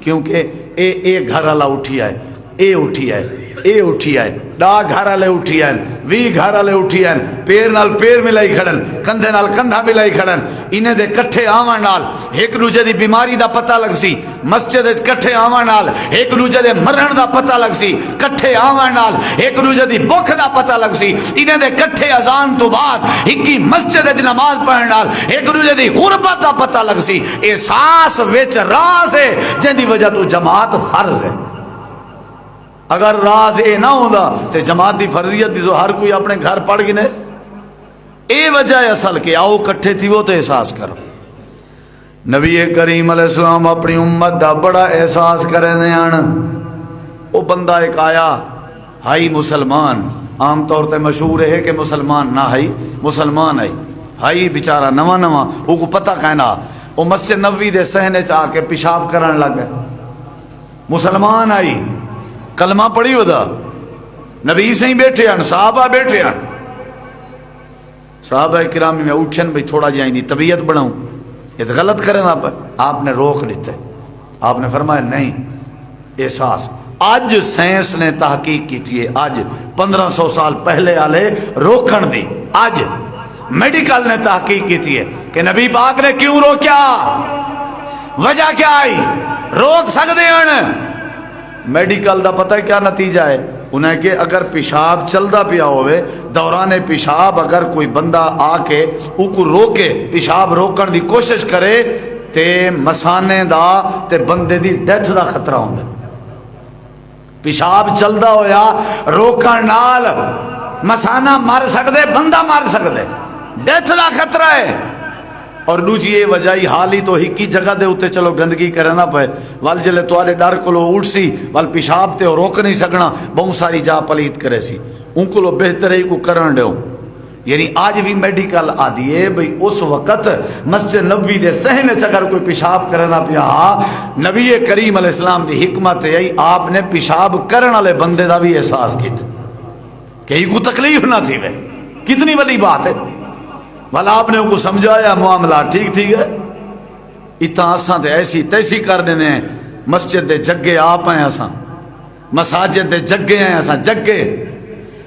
کیونکہ اے گھر والا اٹھی آئے، اے اٹھی آئے، ڈا گھر والے اٹھی آئے، 20 گھر والے اٹھی آئے، پیر نال پیر ملائی کھڑن، کندھے نال کندھا ملائی کھڑن، انہیں دے کٹھے آوان نال ایک دوجے دی بیماری دا پتہ لگ سی، مسجد وچ کٹھے آوان نال ایک دوجے دے مرن دا پتہ لگ سی، کٹھے آوان نال ایک دوجے دی بھوک دا پتہ لگ سی، انہیں دے کٹھے اذان تو بعد ایک مسجد وچ نماز پڑھن نال ایک دوجے دی غربت دا پتہ لگ سی۔ احساس وچ راز ہے جن دی وجہ تو جماعت فرض ہے۔ اگر راز اے نہ ہوندا تے جماعت دی فرضیت دی ہر کوئی اپنے گھر پڑھ گنے۔ اے وجہ ہے اصل کہ آؤ کٹھے تھی وہ تو احساس کرو۔ نبی کریم علیہ السلام اپنی امت دا بڑا احساس کرے دیان۔ وہ بندہ ایک آیا ہائی مسلمان، عام طور تے مشہور ہے کہ مسلمان نہ ہائی مسلمان ہائی بیچارہ نواں وہ کو پتہ کہنا، وہ مسجد نبوی دے صحنے چ آ کے پیشاب کرن لگ گئے، مسلمان آئی کلمہ پڑھی ودا، نبی سے ہی بیٹھے ہیں، صحابہ بیٹھے ہیں، صحابہ کرام میں اٹھن بھئی تھوڑا جائیں دی طبیعت بڑھاؤں، یہ غلط کریں آپ نے روک لیتے، آپ نے فرمایا نہیں احساس۔ آج سائنس نے تحقیق کی تھی، آج 1500 سال پہلے آلے روکن دی، آج میڈیکل نے تحقیق کی تھی کہ نبی پاک نے کیوں روکیا، وجہ کیا آئی، روک سکتے ہیں۔ میڈیکل دا پتہ کیا نتیجہ ہے انہیں کہ اگر پیشاب چلدا پیا ہوئے دوران پیشاب اگر کوئی بندہ آ کے او کو روکے، پیشاب روکن دی کوشش کرے تے مسانے دا تے بندے دی ڈیتھ دا خطرہ ہوندا۔ پیشاب چلدا ہویا روکن نال مسانہ مر سکدے، بندہ مر سکدے، ڈیتھ دا خطرہ ہے۔ اور دوجی یہ وجہ ہی حالی تو ہی کی جگہ دے اتے چلو گندگی کرنا پے وال جلے توارے ڈر کلو اٹھ سی وال پیشاب تے روک نہیں سکنا، بہت ساری جا پلیت کرے سی، ان کو بہتر ہی کو کرن دیو۔ یعنی آج بھی میڈیکل آدھی ہے بھئی اس وقت مسجد نبوی دے صحن وچ اگر کوئی پیشاب کرنا پیا، نبی کریم علیہ السلام دی حکمت ہے آپ نے پیشاب کرن والے بندے دا بھی احساس کیتا کہ ہی کو تکلیف نہ تھی، وے کتنی بڑی بات ہے۔ والا آپ نے ان کو سمجھایا معاملہ ٹھیک ہے، اتنا اساں تے ایسی تیسی کر دینے ہیں، مسجد دے جگے آپ ہیں، اساں مساجد دے جگے ہیں، اساں جگے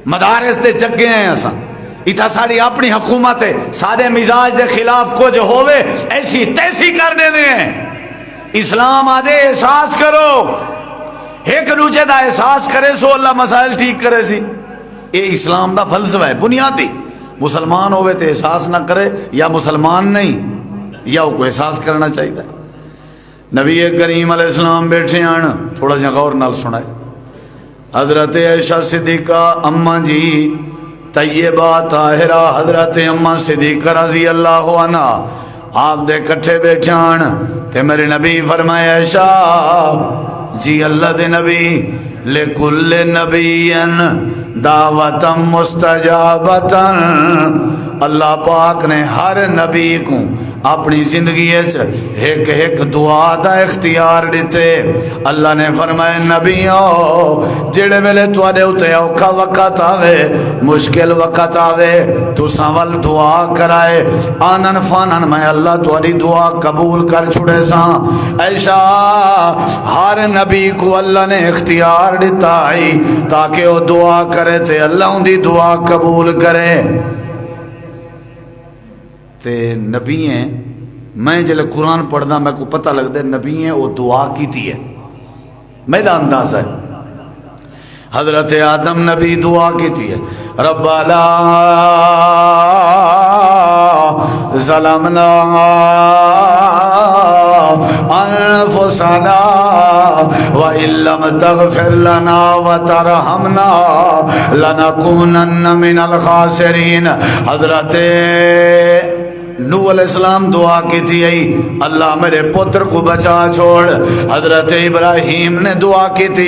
مدارس دے جگے ہیں، اساں اتنا ساری اپنی حکومت ہے، سارے مزاج دے خلاف کچھ ہوئے ایسی تیسی کر دینے ہیں۔ اسلام آدھے احساس کرو، ایک دوجے دا احساس کرے سو اللہ مسائل ٹھیک کرے سی، یہ اسلام دا فلسفہ ہے بنیادی۔ مسلمان ہوئے تو احساس نہ کرے یا مسلمان نہیں، یا وہ کو احساس کرنا چاہیے۔ نبی کریم علیہ السلام بیٹھے ہیں، تھوڑا جا غور نال سنائے۔ حضرت عائشہ صدیقہ اماں جی طیبہ طاہرہ حضرت اما صدیقہ رضی اللہ عنہ آپ دے کٹھے بیٹھان تے میرے نبی فرمایا عائشہ جی اللہ دے نبی لکل نبی دعوتا مستجابتا، اللہ پاک نے ہر نبی کو اپنی زندگی ایک ایک دعا دا اختیار دیتے۔ اللہ نے فرمایا نبیوں جڑے ویلے تواڈے اوتے اوکھا وقت آوے مشکل وقت آوے تساں ول دعا کرائے آنن فانن میں اللہ تواڈی دعا قبول کر چھڑے ساں۔ عائشہ ہر نبی کو اللہ نے اختیار دیتا ہے تاکہ وہ دعا کرے تے اللہ ان دی دعا قبول کرے۔ تے نبی ہیں میں جلے قرآن پڑھنا میں کو پتہ لگتا ہے نبی ہیں وہ دعا کی تھی ہے میرا انداز ہے۔ حضرت آدم نبی دعا کی تھی ہے ربنا ظلمنا انفسنا وان لم تغفر لنا وترحمنا لنكونن من الخاسرین۔ حضرت نوح علیہ السلام دعا کی تھی اللہ میرے پتر کو بچا چھوڑ۔ حضرت ابراہیم نے دعا کی تھی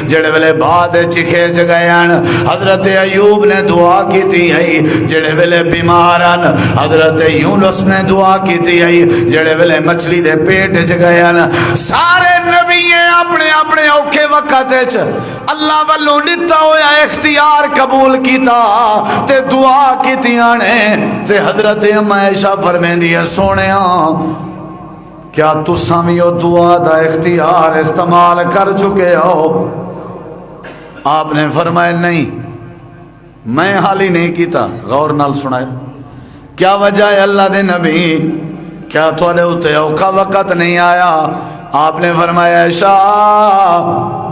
جڑے ویلے بعد چکھے جگیان۔ حضرت ایوب نے دعا کی تھی جڑے ویلے بیماران۔ حضرت یونس نے دعا کی تھی جڑے ویلے مچھلی دے پیٹ جگیان۔ سارے نبی اپنے اپنے اوکھے وقت اللہ والوں دتا ہویا اختیار قبول کیتا تے دعا کیتیاں نے۔ تے حضرت عائشہ فرمیندی ہے سونیا کیا تساں وی او دعا دا اختیار استعمال کر چکے ہو؟ آپ نے فرمایا نہیں میں حال ہی نہیں کیتا۔ غور نال سنائے کیا وجہ ہے اللہ دے نبی کیا تھوڑے ہوتے اوکھا وقت نہیں آیا؟ آپ نے فرمایا عائشہ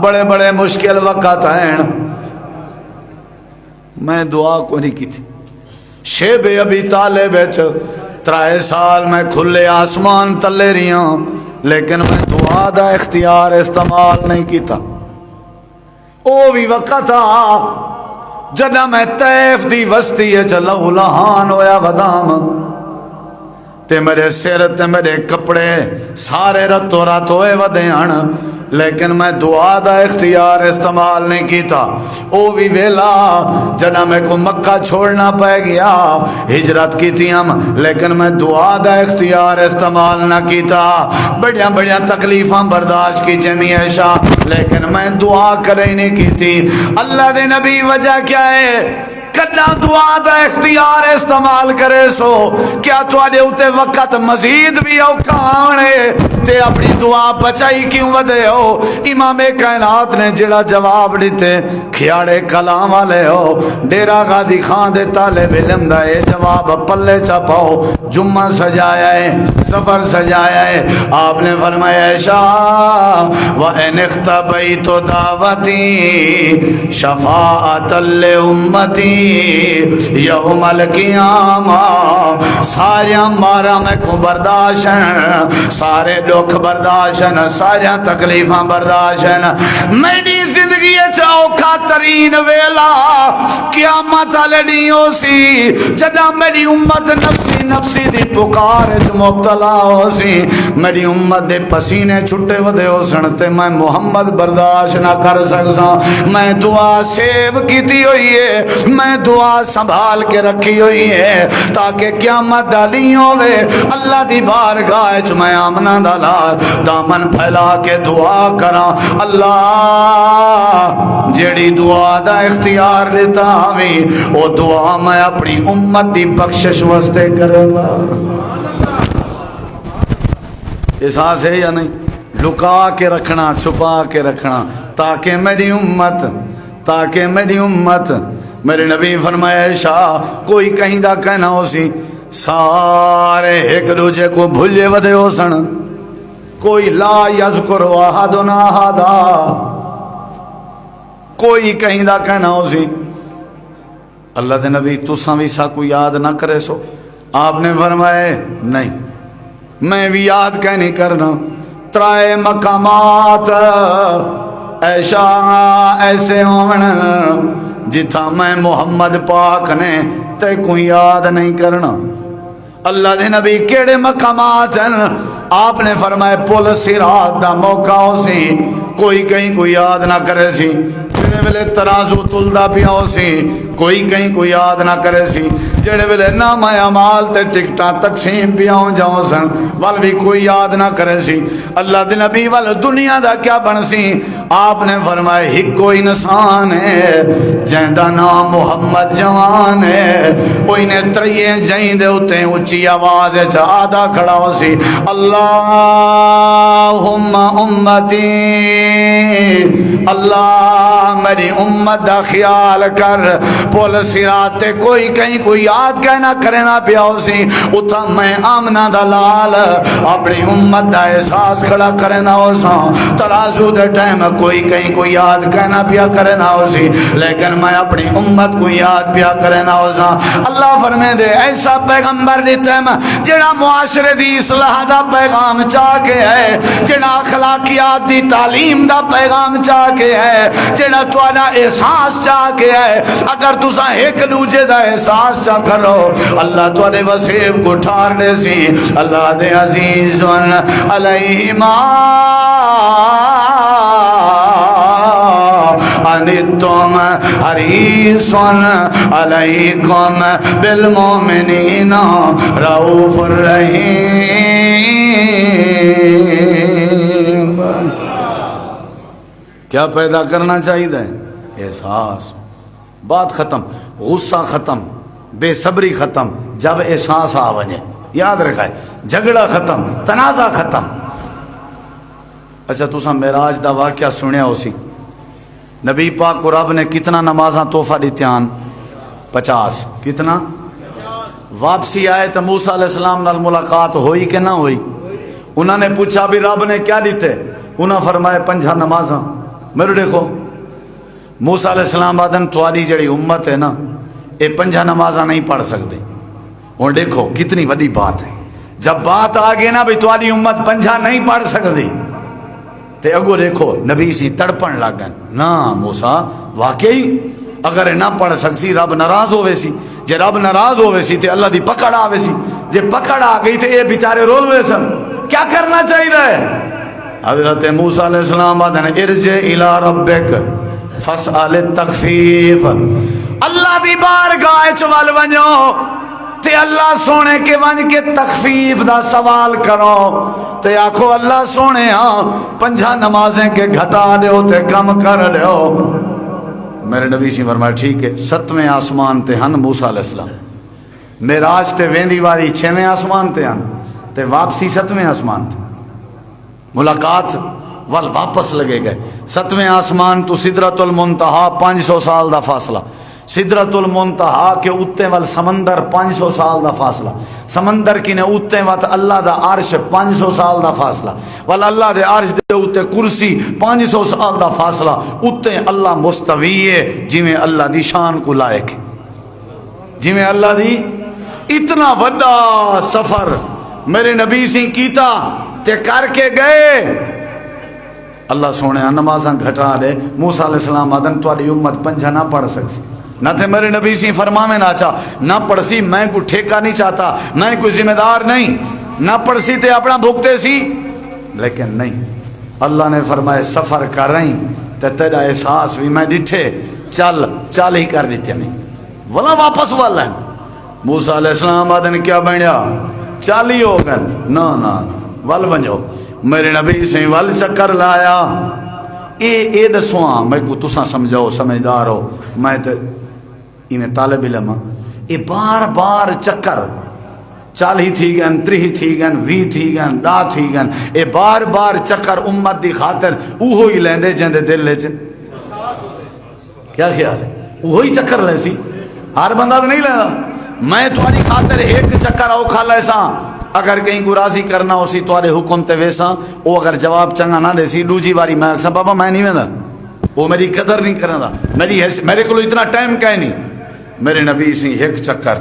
بڑے بڑے مشکل وقت ہیں میں دعا کو نہیں کی تھی۔ شیب ابی طالب 3 سال میں کھلے آسمان تلے رہا لیکن میں دعا دا اختیار استعمال نہیں کیتا۔ او بھی وقت آ جدہ میں طیف دی وسطی لہو لہان ہویا ودام تے میرے سر تے میرے کپڑے سارے رتو رات ہوئے ودیان لیکن میں دعا دا اختیار استعمال نہیں کیتا۔ او بھی ویلا جنا میں کو مکہ چھوڑنا پہ گیا ہجرت کی تھی ہم لیکن میں دعا دا اختیار استعمال نہ کیتا۔ بڑیاں بڑیاں تکلیفاں برداشت کی جمی عائشہ لیکن میں دعا کرے نہیں کی تھی۔ اللہ دے نبی وجہ کیا ہے کدہ دعا دا اختیار استعمال کرے سو کیا تواڈے اوتے وقت مزید بھی اوکھا آنے تے اپنی دعا بچائی کیوں ودے ہو؟ امام کائنات نے جڑا جواب دیتے کھیاڑے کلام والے ہو ڈیرہ غازی خان دے طالب علم دا اے جواب پلے چپاؤ جمعہ سجایا ہے سفر سجایا ہے۔ آپ نے فرمایا عائشہ وَإِنِ اخْتَبَيْتُ دعوتی شفاعة لأمتی یوم القیامہ ساریاں مارا میں کو برداشت سارے دکھ برداشت ساریاں تکلیفاں برداشت۔ میری زندگی چوکھا ترین ویلا قیامت لڑی ہو سی جدہ میری امت نفسی نفسی دی پکار مبتلا ہو سی میری امت دے پسینے چھٹے ودے ہو سنتے میں محمد برداشت نہ کر سکسا۔ میں دعا سیو کیتی ہوئی ہے میں دعا سنبھال کے رکھی ہوئی ہے تاکہ قیامت ڈالی ہوئے اللہ دی بارگاہ وچ میں آمنا دلال دامن پھیلا کے دعا کراں اللہ جیڑی دعا دا اختیار لیتا ہوئی وہ دعا میں اپنی امت دی بخشش واسطے کروں گا۔ احساس ہے یا نہیں؟ لکا کے رکھنا چھپا کے رکھنا تاکہ میری امت میرے نبی فرمایا عائشہ کوئی کہیں دا کہنا ہو سی سارے ایک دوجے کو بھولے ودے ہو سن کوئی لا یذکر احدنا احدا کوئی کہیں دا کہنا ہو سی اللہ دے نبی تساں بھی سا کو یاد نہ کرے سو۔ آپ نے فرمایا نہیں میں بھی یاد کہیں نہیں کرنا۔ 3 مقامات ایشا ایسے ہون جتھا میں محمد پاک نے تے کوئی یاد نہیں کرنا. اللہ دے نبی کیڑے مقامات ہیں؟ آپ نے فرمایا پل صراط دا موقع ہو سی کوئی کہیں کوئی یاد نہ کرے سی، جڑے ویلے ترازو تلدا پیا ہو سی کوئی کہیں کوئی یاد نہ کرے سی، جڑے ویلے نامہ اعمال تے ٹکٹاں تقسیم پیا ہو جاؤ سن ول بھی کوئی یاد نہ کرے سی. اللہ دے نبی ول دنیا دا کیا بن سی؟ آپ نے فرمایا ایک کوئی انسان ہے جہندا نام محمد جوان ہے، کوئی نے تریے جہیں دے اتے اچھی آواز آدھا کھڑا ہو سی اللہم امتی، اللہ میری امت دا خیال کر. پول صراط تے کوئی کہیں کوئی یاد کہنا کرنا پیا ہو سی اتھا میں آمنہ دا لال اپنی امت دا احساس کھڑا کرنا ہو سا. ترازو دے ٹائم کوئی کہیں کوئی یاد کہنا پیا کرنا ہو سی لیکن میں اپنی امت کو یاد پیا کرنا ہو سا. اللہ فرمے دے ایسا پیغمبر دیتے میں جڑا معاشرے دی اصلاح دا پیغام چاہ کے ہے، جڑا اخلاقیات دی تعلیم دا پیغام چاہ کے ہے، جڑا تواڈا احساس چاہ کے ہے. اگر تسا ایک دوجے دا احساس چاہ کرو اللہ تواڈے وسیب کو ٹھار دے سی. اللہ دے عزیزن علیہما انتم حریص علیکم بالمؤمنین رؤوف الرحیم. کیا پیدا کرنا چاہیے؟ احساس. بات ختم، غصہ ختم، بے صبری ختم جب احساس آ وجے. یاد رکھائے جھگڑا ختم، تنازع ختم. اچھا تساں معراج دا واقعہ سنیا ہو سی، نبی پاک کو رب نے کتنا نمازاں تحفہ دیتیان؟ 50. کتنا؟ واپسی آئے تو موسیٰ علیہ السلام نال ملاقات ہوئی کہ نہ ہوئی؟ انہوں نے پوچھا بھی رب نے کیا دیتے؟ انہوں فرمائے 5 نمازاں. میرے دیکھو موسیٰ علیہ السلام آدن توالی جڑی امت ہے نا یہ 5 نمازاں نہیں پڑھ سکتے. اور دیکھو کتنی بڑی بات ہے، جب بات آگے نا بھی توالی امت 5 نہیں پڑھ سکتی تے اگو دیکھو نبی سی تڑپن لگ گئے. نا موسیٰ واقعی اگر نہ پڑھ سکسی رب ناراض ہوئے سی، جے رب ناراض ہوئے سی تے اللہ دی پکڑ آوے سی، جے پکڑ آ گئی تے یہ بیچارے رول ہوئے سن. کیا کرنا چاہیے؟ حضرت موسیٰ علیہ السلام آدھن ارجع الی ربک فاسأل التخفیف. اللہ دی بارگاہ چوال ونجو تے اللہ سونے کے ونج کے تخفیف دا سوال کرو تے آکھو اللہ سونے ہاں 5 نمازیں کے گھٹا دیو تے کم کر دیو. میرے نبی سی فرمایا ٹھیک ہے. 7ویں آسمان تے ہن موسیٰ علیہ السلام، معراج تے ویندی واری 6ویں آسمان تے ہن تے واپسی 7ویں آسمان تے. ملاقات وال واپس لگے گئے 7ویں آسمان تو سدرۃ المنتہا 500 سال دا فاصلہ. سدرۃ المنتہا کے اتے وال سمندر 500 سال دا فاصلہ. سمندر کی نے اتے وات اللہ دا عرش 500 سال دا فاصلہ. وال اللہ دے عرش دے اتے کرسی 500 سال دا فاصلہ. اتے اللہ مستوی ہے جویں اللہ دی شان کو لائق ہے، جویں اللہ دی. اتنا بڑا سفر میرے نبی سے کیتا تے کر کے گئے. اللہ سونے نمازاں گھٹا دے. موسیٰ علیہ السلام آدن تواڈی امت 5 نہ پڑھ سکسی. نہ تھے میرے نبی سی فرماویں نہ چاہ نہ پڑھسی میں کوئی ٹھیکہ نہیں چاہتا، میں کوئی ذمہ دار نہیں، نہ پڑھسی تے اپنا بھگتے سی. لیکن نہیں، اللہ نے فرمائے سفر کر رہی تے تیرا احساس بھی میں ڈٹھے چل ہی کر دیتے میں ولا واپس والا ہے. موسیٰ علیہ السلام آدن کیا بنیا؟ 40 ہو گئے. نہ ول بنجو. میرے نبی سے ول چکر لایا. اے دسواں میں کو تساں سمجھاؤ سمجھدار ہو، میں تے میں طالب علم ہاں. یہ بار بار چکر 40 تھی گئن 30 تھی گئن 20 تھی گئن 10 تھی گئن. یہ بار بار چکر امت دی خاطر اوہو ہی لیندے جندے دل لے چ. کیا خیال ہے؟ اوہو ہی چکر لے سی، ہر بندہ تو نہیں لینا. میں تھوڑی خاطر ایک چکر اوکھا لے سا، اگر کہیں کو راضی کرنا ہو سی توارے حکم تے ویسا او اگر جواب چنگا نہ دے سی دوجی باری میں اکسا بابا میں نہیں ویندا، وہ میری قدر نہیں کرنا، میرے کو اتنا ٹائم کہیں نہیں. میرے نبی سی ایک چکر،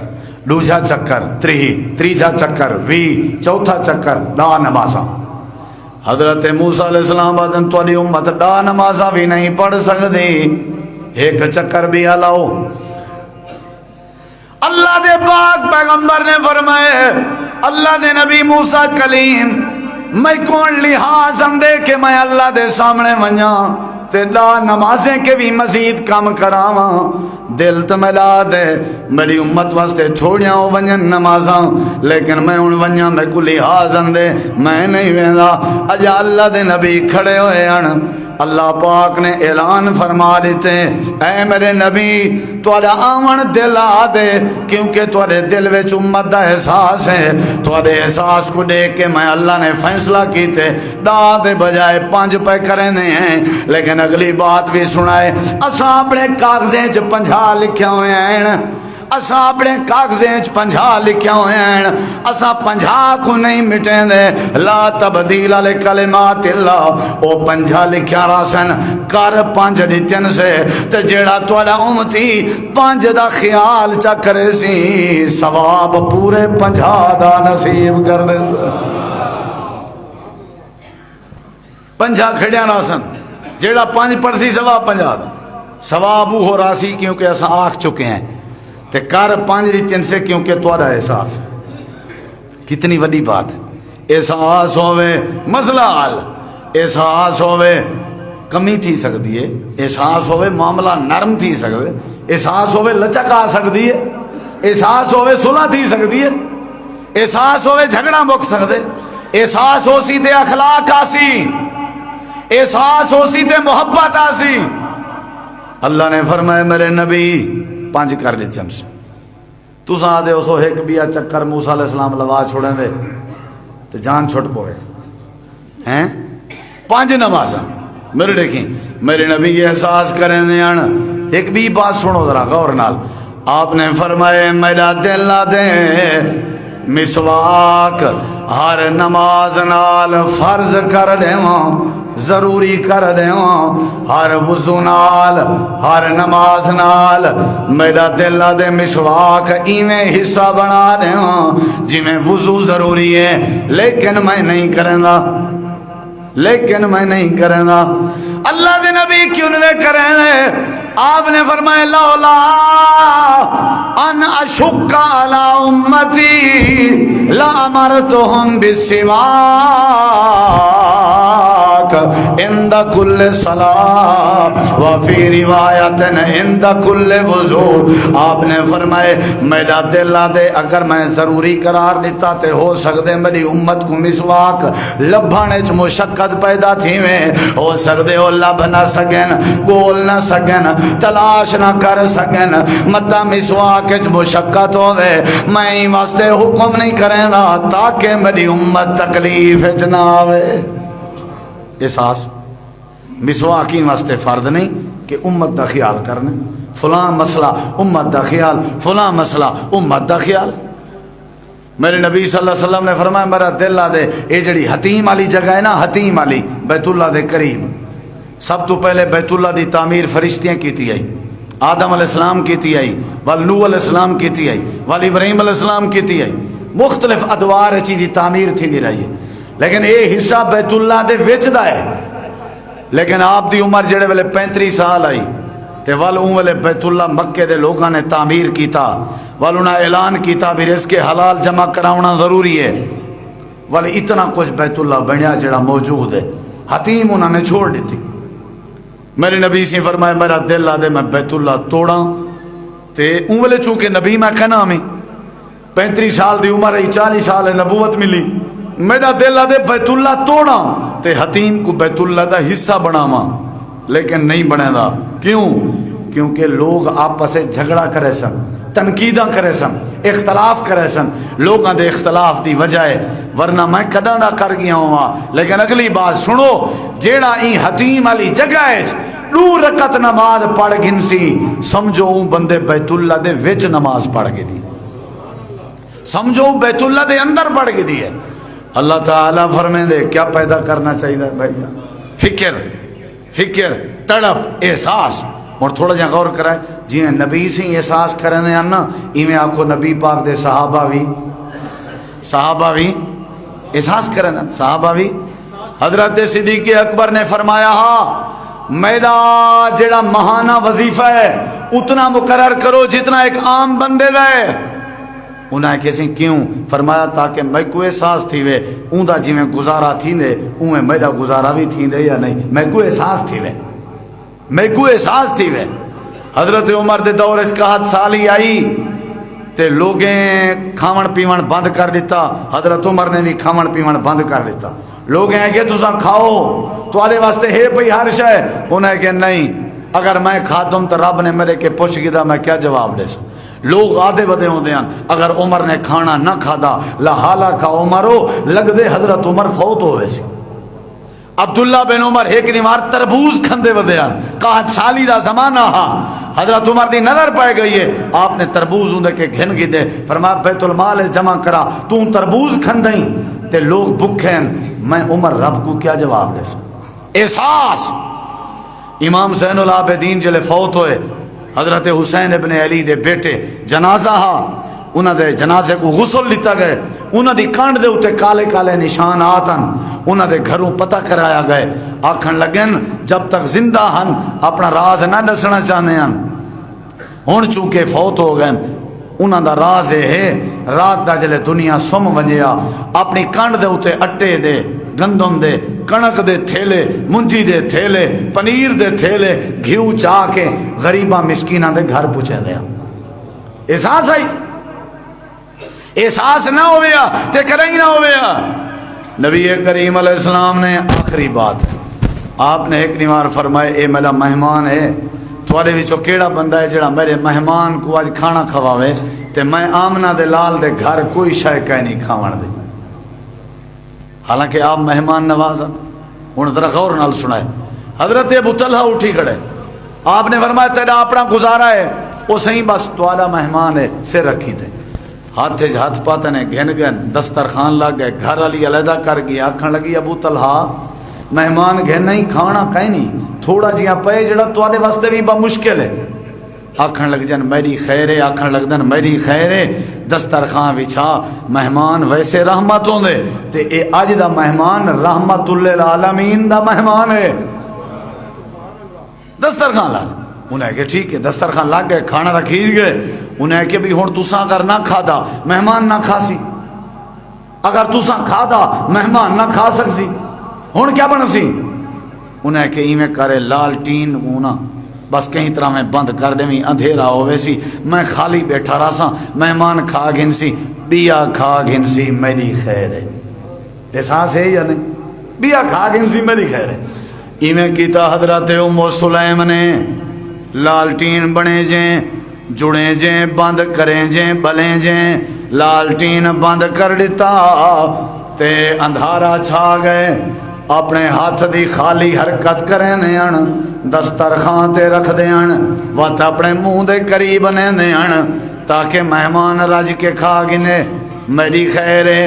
دوجا چکر 30، تیجا چکر 20، چوتھا چکر 10 نمازاں. حضرت موسیٰ علیہ السلام آدم تواڈی امت ڈا نمازاں بھی نہیں پڑھ سکدی، ایک چکر بھی ہلاؤ۔ اللہ دے پاک پیغمبر نے فرمائے، اللہ دے نبی موسیٰ کلیم میں کون لحاظ اندے کہ میں اللہ دے سامنے ونجاں تے لا نمازیں کے بھی مزید کام کراواں، دل تے ملا دے میری امت واسطے چھوڑیاں ونجن نمازاں، لیکن میں ان ونجاں میں کو لحاظ اندے میں نہیں ویندا۔ اجا اللہ دے نبی کھڑے ہوئے ہیں، اللہ پاک نے اعلان فرما دیتے، اے میرے نبی تواڈا آون دل آ دے، کیونکہ تواڈے دل وچ امت دا احساس ہے، تواڈے احساس کو دیکھ کے میں اللہ نے فیصلہ کیتے ڈا دے بجائے 5 پہ کرنے ہیں۔ لیکن اگلی بات بھی سنائے، اساں اپنے کاغذیں چ 50 لکھے ہوئے ہیں، اساں اپنے کاغذیں چ 50 لکھے ہوئے ہیں، اساں 50 کو نہیں مٹیں دے، لا تبدیل لکلمات اللہ، او 50 لکھیا راسن کر 5 دتن سے، تے جیڑا تواڈا امتی 5 دا خیال چا کرے سی ثواب پورے 50 دا نصیب کر دے سی۔ 50 کھڑیا راسن، جیڑا 5 پڑھ سی ثواب 50 دا، ثواب ہو راسی کیونکہ اساں آکھ چکے ہیں تے کر 5 ریتن سے، کیونکہ تواڈا احساس کتنی وڈی بات ہے۔ احساس ہوئے مسئلہ حل، احساس ہوئے کمی تھی سکتی ہے، احساس ہوئے معاملہ نرم تھی سکتے، احساس ہوئے لچک آ سکتی ہے، احساس ہوئے صلح تھی سکتی ہے، احساس ہوئے جھگڑا مک سکتے، احساس ہو سی تے اخلاق آسی، احساس ہو سی تے محبت آسی۔ اللہ نے فرمایا میرے نبی 5 کر لی چمس، تو ساں دے اسو ایک بیا چکر موسیٰ علیہ السلام لوا چھوڑیں دے تو جان چھوٹ پوئے ہیں 5 نمازاں میرے دیکھیں میرے نبی یہ احساس کریں دے ایک بھی بات سنو ذرا غور نال، آپ نے فرمائے میرا دل دے مسواک ہر نماز نال فرض کر دیواں، ضروری کر دیواں، ہر وضو نال ہر نماز نال میرا دل دے مسواک ایویں حصہ بنا دیواں جویں وضو ضروری ہے، لیکن میں نہیں کرنا، لیکن میں نہیں کرنا۔ اللہ دے نبی کیوں نہیں کریں؟ آپ نے فرمایا لولا ان اشق علی امتی لامرتهم بالسواک عند کل صلاۃ وفی روایت عند کل وضو۔ آپ نے فرمائے میرا دل دے اگر میں ضروری قرار دیتا تے ہو سکتے میری امت کو مسواک لبھانے چ مشقت پیدا تھی میں، ہو سکتے ہو لب نہ سکن، گول نہ سکن، تلاش نہ کر سکن، متا مسواک چ مشقت ہوئے، میں واسطے حکم نہیں کریں گا تاکہ میری امت تکلیف چ نہ آوے۔ احساس مسواکی واسطے فرض نہیں کہ امت دا خیال کرنا، فلاں مسئلہ امت دا خیال، فلاں مسئلہ امت دا خیال۔ میرے نبی صلی اللہ علیہ وسلم نے فرمایا میرا دل دے یہ جڑی حتیم والی جگہ ہے نا، حتیم والی بیت اللہ دے قریب، سب تو پہلے بیت اللہ دی تعمیر فرشتیاں کیتی آئی، آدم علیہ السلام کیتی آئی، وال نوح علیہ السلام کیتی آئی، وال ابراہیم علیہ السلام کیتی آئی، مختلف ادوار چیزی تعمیر تھی دی رہی ہے، لیکن یہ حصہ بیت اللہ دے وچ دا ہے۔ لیکن آپ دی عمر جڑے ویلے 35 سال آئی تے وال اون ویلے بیت اللہ مکے دے لوگاں نے تعمیر کیتا، وال انہاں اعلان کیتا بھی رزق حلال جمع کراونا ضروری ہے، وال اتنا کچھ بیت اللہ بنیا جڑا موجود ہے، حتیم انہوں نے چھوڑ دیتی۔ میرے نبی سے فرمایا میرا دل دے میں بیت اللہ توڑا تے اون ویلے چونکہ نبی میں کہنا ہمیں 35 سال دی عمر ہے، 40 سال ہے نبوت ملی، میرا دل دے بیت اللہ توڑا تے حتیم کو بیت اللہ دا حصہ بناواں، لیکن نہیں بنے دا۔ کیوں؟ کیونکہ لوگ آپس سے جھگڑا کرے سن، تنقیداں کرے سن، اختلاف کرے سن، لوگاں دے اختلاف دی وجہ ہے، ورنہ میں کداں دا کر گیا ہوا۔ لیکن اگلی بات سنو، جیڑا این حتیم علی جگہ ہے 2 رکعت نماز پڑھ گنسی، سمجھو بندے بیت اللہ دے وچ نماز پڑھ کے دی، سمجھو بیت اللہ دے اندر پڑھ کے دی ہے۔ اللہ تعالیٰ فرمائیں دے کیا پیدا کرنا چاہیے بھائی جان؟ فکر، تڑپ، احساس۔ اور تھوڑا جہاں غور کرائے جی نبی سے احساس کرنے آنا ایویں آپ کو نبی پاک دے صحابہ بھی احساس کرنا، صحابہ بھی حضرت صدیق اکبر نے فرمایا ہاں میرا جڑا ماہانہ وظیفہ ہے اتنا مقرر کرو جتنا ایک عام بندے دا ہے. انہیں کسی کیوں؟ فرمایا تاکہ میں کوئی احساس تھی وے اوندا جی میں گزارا تھی دے اویں میرا گزارا بھی تھی دے یا نہیں، میں کوئی احساس تھی وے، میں کوئی احساس تھی وے. حضرت عمر دے دور اس کا 7 سالی آئی تے لوگیں کھاون پیون بند کر دیتا. حضرت عمر نے بھی کھاون پیون بند کر دیتا. لوگ ہیں کہ تساں کھاؤ تواڈے واسطے ہے پئی ہر شے. انہیں کہ نہیں اگر میں کھادم تو رب نے میرے کے پوچھ گیا میں کیا جواب دے سوں. لوگ آدھے ودے ہوندے ہیں اگر عمر نے کھانا نہ کھادا لحالا کا عمرو لگ دے حضرت عمر فوت ہوئے سی. عبداللہ بن عمر ایک نیوار تربوز کھندے ودے ہیں 7 سالی دا زمانہ ہاں. حضرت عمر دی نظر پائے گئی ہے آپ نے تربوز اندے کے گھن گی دے فرمایا بیت المال جمع کرا تو تربوز کھندیں تے لوگ بکھیں میں عمر رب کو کیا جواب دے سوں. احساس. امام زین العابدین جلے فوت ہوئے حضرت حسین ابن علی دے بیٹے جنازہ ہا انہاں دے جنازے کو غسل لیتا گئے. انہاں دی کانڈ دے اتے کالے کالے نشان آتن. انہاں دے گھروں پتہ کرایا گئے آکھن لگن جب تک زندہ ہن اپنا راز نہ دسنا چاہنے ہیں. ہن چونکہ فوت ہو گئے انہاں دا راز ہے رات دا جلے دنیا سم ونجیا اپنی کانڈ دے اتے اٹے دے گندم دے کنک دے تھیلے منجی دے تھیلے پنیر دے تھیلے گھیو چاہ کے غریباں مسکیناں دے گھر پوچھے دیا. احساس آئی احساس نہ ہویا تے کریں نہ ہویا. نبی کریم علیہ السلام نے آخری بات ہے آپ نے ایک نیوار فرمائے اے میرا مہمان ہے تھوڑے وچوں کیڑا بندہ ہے جڑا میرے مہمان کو آج کھانا کھواوے تے میں آمنہ دے لال دے گھر کوئی شے کہیں نہیں کھاون دے. حالانکہ آپ مہمان نوازن. ہن ذرا غور نال سنائے. حضرت ابو طلحہ اٹھی کھڑے آپ نے فرمایا تیرا اپنا گزارا ہے وہ صحیح بس تواڈا مہمان ہے سر رکھی تے ہاتھ ہاتھ پاتے نے گھن گھن دسترخوان لگ گئے گھر والی علیحدہ کر گیا آکھن لگی ابو طلحہ مہمان گھن نہیں کھانا کہیں نہیں تھوڑا جہاں پے جڑا تواڈے واسطے بھی بڑا مشکل ہے. آکھن لگ جن میری خیر ہے آکھن لگ دن میری خیر ہے دسترخوان بچھا مہمان ویسے رحمت ہوں دے تے اے اج دا مہمان رحمت للعالمین دا مہمان ہے. دسترخوان لا انہیں کہ ٹھیک ہے دسترخوان لگ گئے کھانا رکھی گئے. انہیں کہ بھی ہن تساں اگر نہ کھادا مہمان نہ کھا سی اگر تساں کھادا مہمان نہ کھا سکسی ہن کیا بن سی. انہیں کہ ایویں کرے لالٹین ہونا بس کہیں طرح میں بند کر دیں اندھیرا ہوئے سی میں خالی بیٹھا رہا سا مہمان کھا گھن سی بیا کھا گھن سی میری خیر ہے. احساس ہے یا نہیں؟ بیا کھا گھن سی میری خیر ہے. ایویں کیتا حضرت ام سلیم نے لالٹین بنے جیں جڑیں جیں بند کریں جیں بلیں جیں لالٹین بند کر دیتا تے اندھارا چھا گئے. اپنے ہاتھ دی خالی حرکت کریں دیان دسترخوان تے رکھ دیان وقت اپنے منہ دے قریب نے دیان تاکہ مہمان رج کے کھا گنے میری خیر ہے.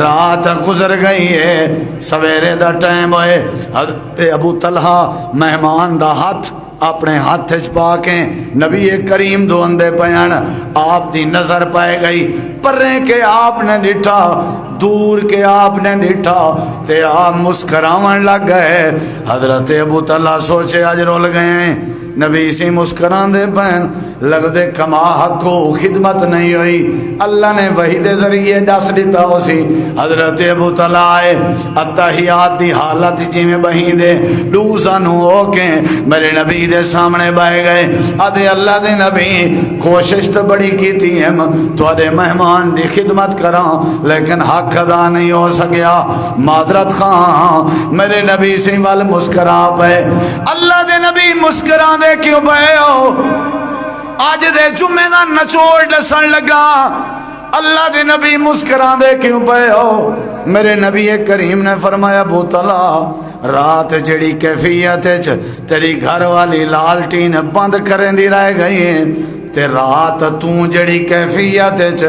رات گزر گئی ہے سویرے دا ٹائم ہوئے حضرت ابو طلحہ مہمان دا ہاتھ اپنے ہاتھ پا کے نبی کریم دو اندے پیان آپ دی نظر پائے گئی پریں کے آپ نے ڈٹھا دور کے آپ نے ڈٹھا تے آپ مسکراون لگ گئے. حضرت ابو طلحہ سوچے آج رول گئے نبی سی مسکران دے پہن لگ دے کما حق کو خدمت نہیں ہوئی اللہ نے وحی دے ذریعے دس دیتا ہو سی. حضرت ابو طلحہ آئے اتحیات دی حالت جی میں بہی دے دوسان ہو کے میرے نبی دے سامنے بائے گئے آدھے اللہ دے نبی کوشش تو بڑی کی تھی ہم تو آدھے مہمان دی خدمت کران لیکن حق ادا نہیں ہو سکیا معذرت خواہاں. میرے نبی سے وال مسکرا پے اللہ دے نبی مسکرا دے کیوں پے ہو آج دے جمعہ دا نچوڑ دسن لگا اللہ دے نبی مسکران دے کیوں پے ہو. میرے نبی کریم نے فرمایا ابو طلحہ رات جڑی کیفیت تیری گھر والی لالٹین بند کریں دی رہ گئی ہے تے رات تو جڑی کیفیت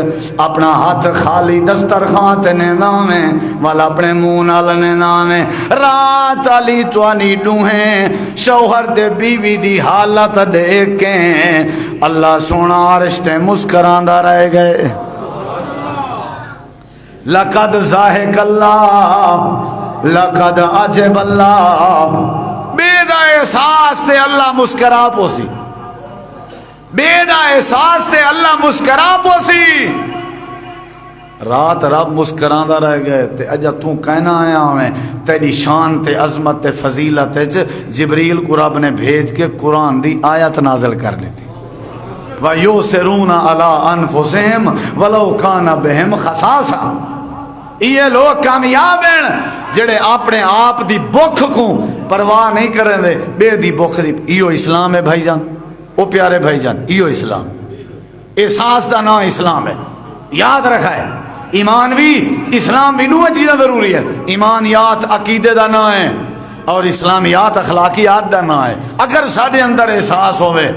اپنا ہاتھ خالی دسترخوان تے نامے والا اپنے منہ نال نامے رات علی توانی ڈوہیں شوہر تے بیوی دی حالت دیکھ کے اللہ سونا عرش تے مسکراندہ رہ گئے. لقد ضاحک اللہ لقد عجب اللہ، بے دا احساس سے اللہ مسکرا پوسی، بے دا احساس سے اللہ مسکرا پوسی۔ رات رب مسکراندا رہ گئے تے اجا تو کہنا آیا ہمیں تیری شان تے عظمت تے فضیلت جبریل کو رب نے بھیج کے قرآن دی آیت نازل کر لیتی۔ وَيُؤْثِرُونَ عَلَىٰ أَنفُسِهِمْ وَلَوْ كَانَ بِهِمْ خَصَاصَةٌ، یہ لوگ کامیاب ہیں جڑے اپنے آپ دی بخ کو پرواہ نہیں کریں دے، بے دی بخ دی۔ ایو اسلام ہے بھائی جان، او پیارے بھائی جان، ایو اسلام، احساس دا نام اسلام ہے، یاد رکھا ہے۔ ایمان بھی اسلام بھی نوہ چیزیں ضروری ہے، ایمانیات عقیدے دا نام ہے اور اسلامیات اخلاقیات دا نام ہے۔ اگر سارے اندر احساس ہوئے،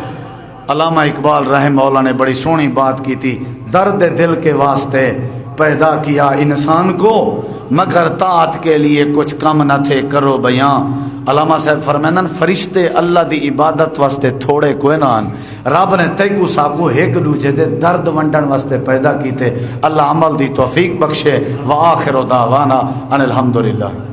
علامہ اقبال رحمہ اللہ نے بڑی سونی بات کی تھی، درد دل کے واسطے پیدا کیا انسان کو، مگر طاعت کے لیے کچھ کم نہ تھے کرو بیاں۔ علامہ صاحب فرمائن فرشتے اللہ دی عبادت واسطے تھوڑے کوئی نہ، رب نے تیکو ساکو ایک دوجے دے درد ونڈن واسطے پیدا کیتے۔ اللہ عمل دی توفیق بخشے۔ وآخر دعوانا ان الحمدللہ۔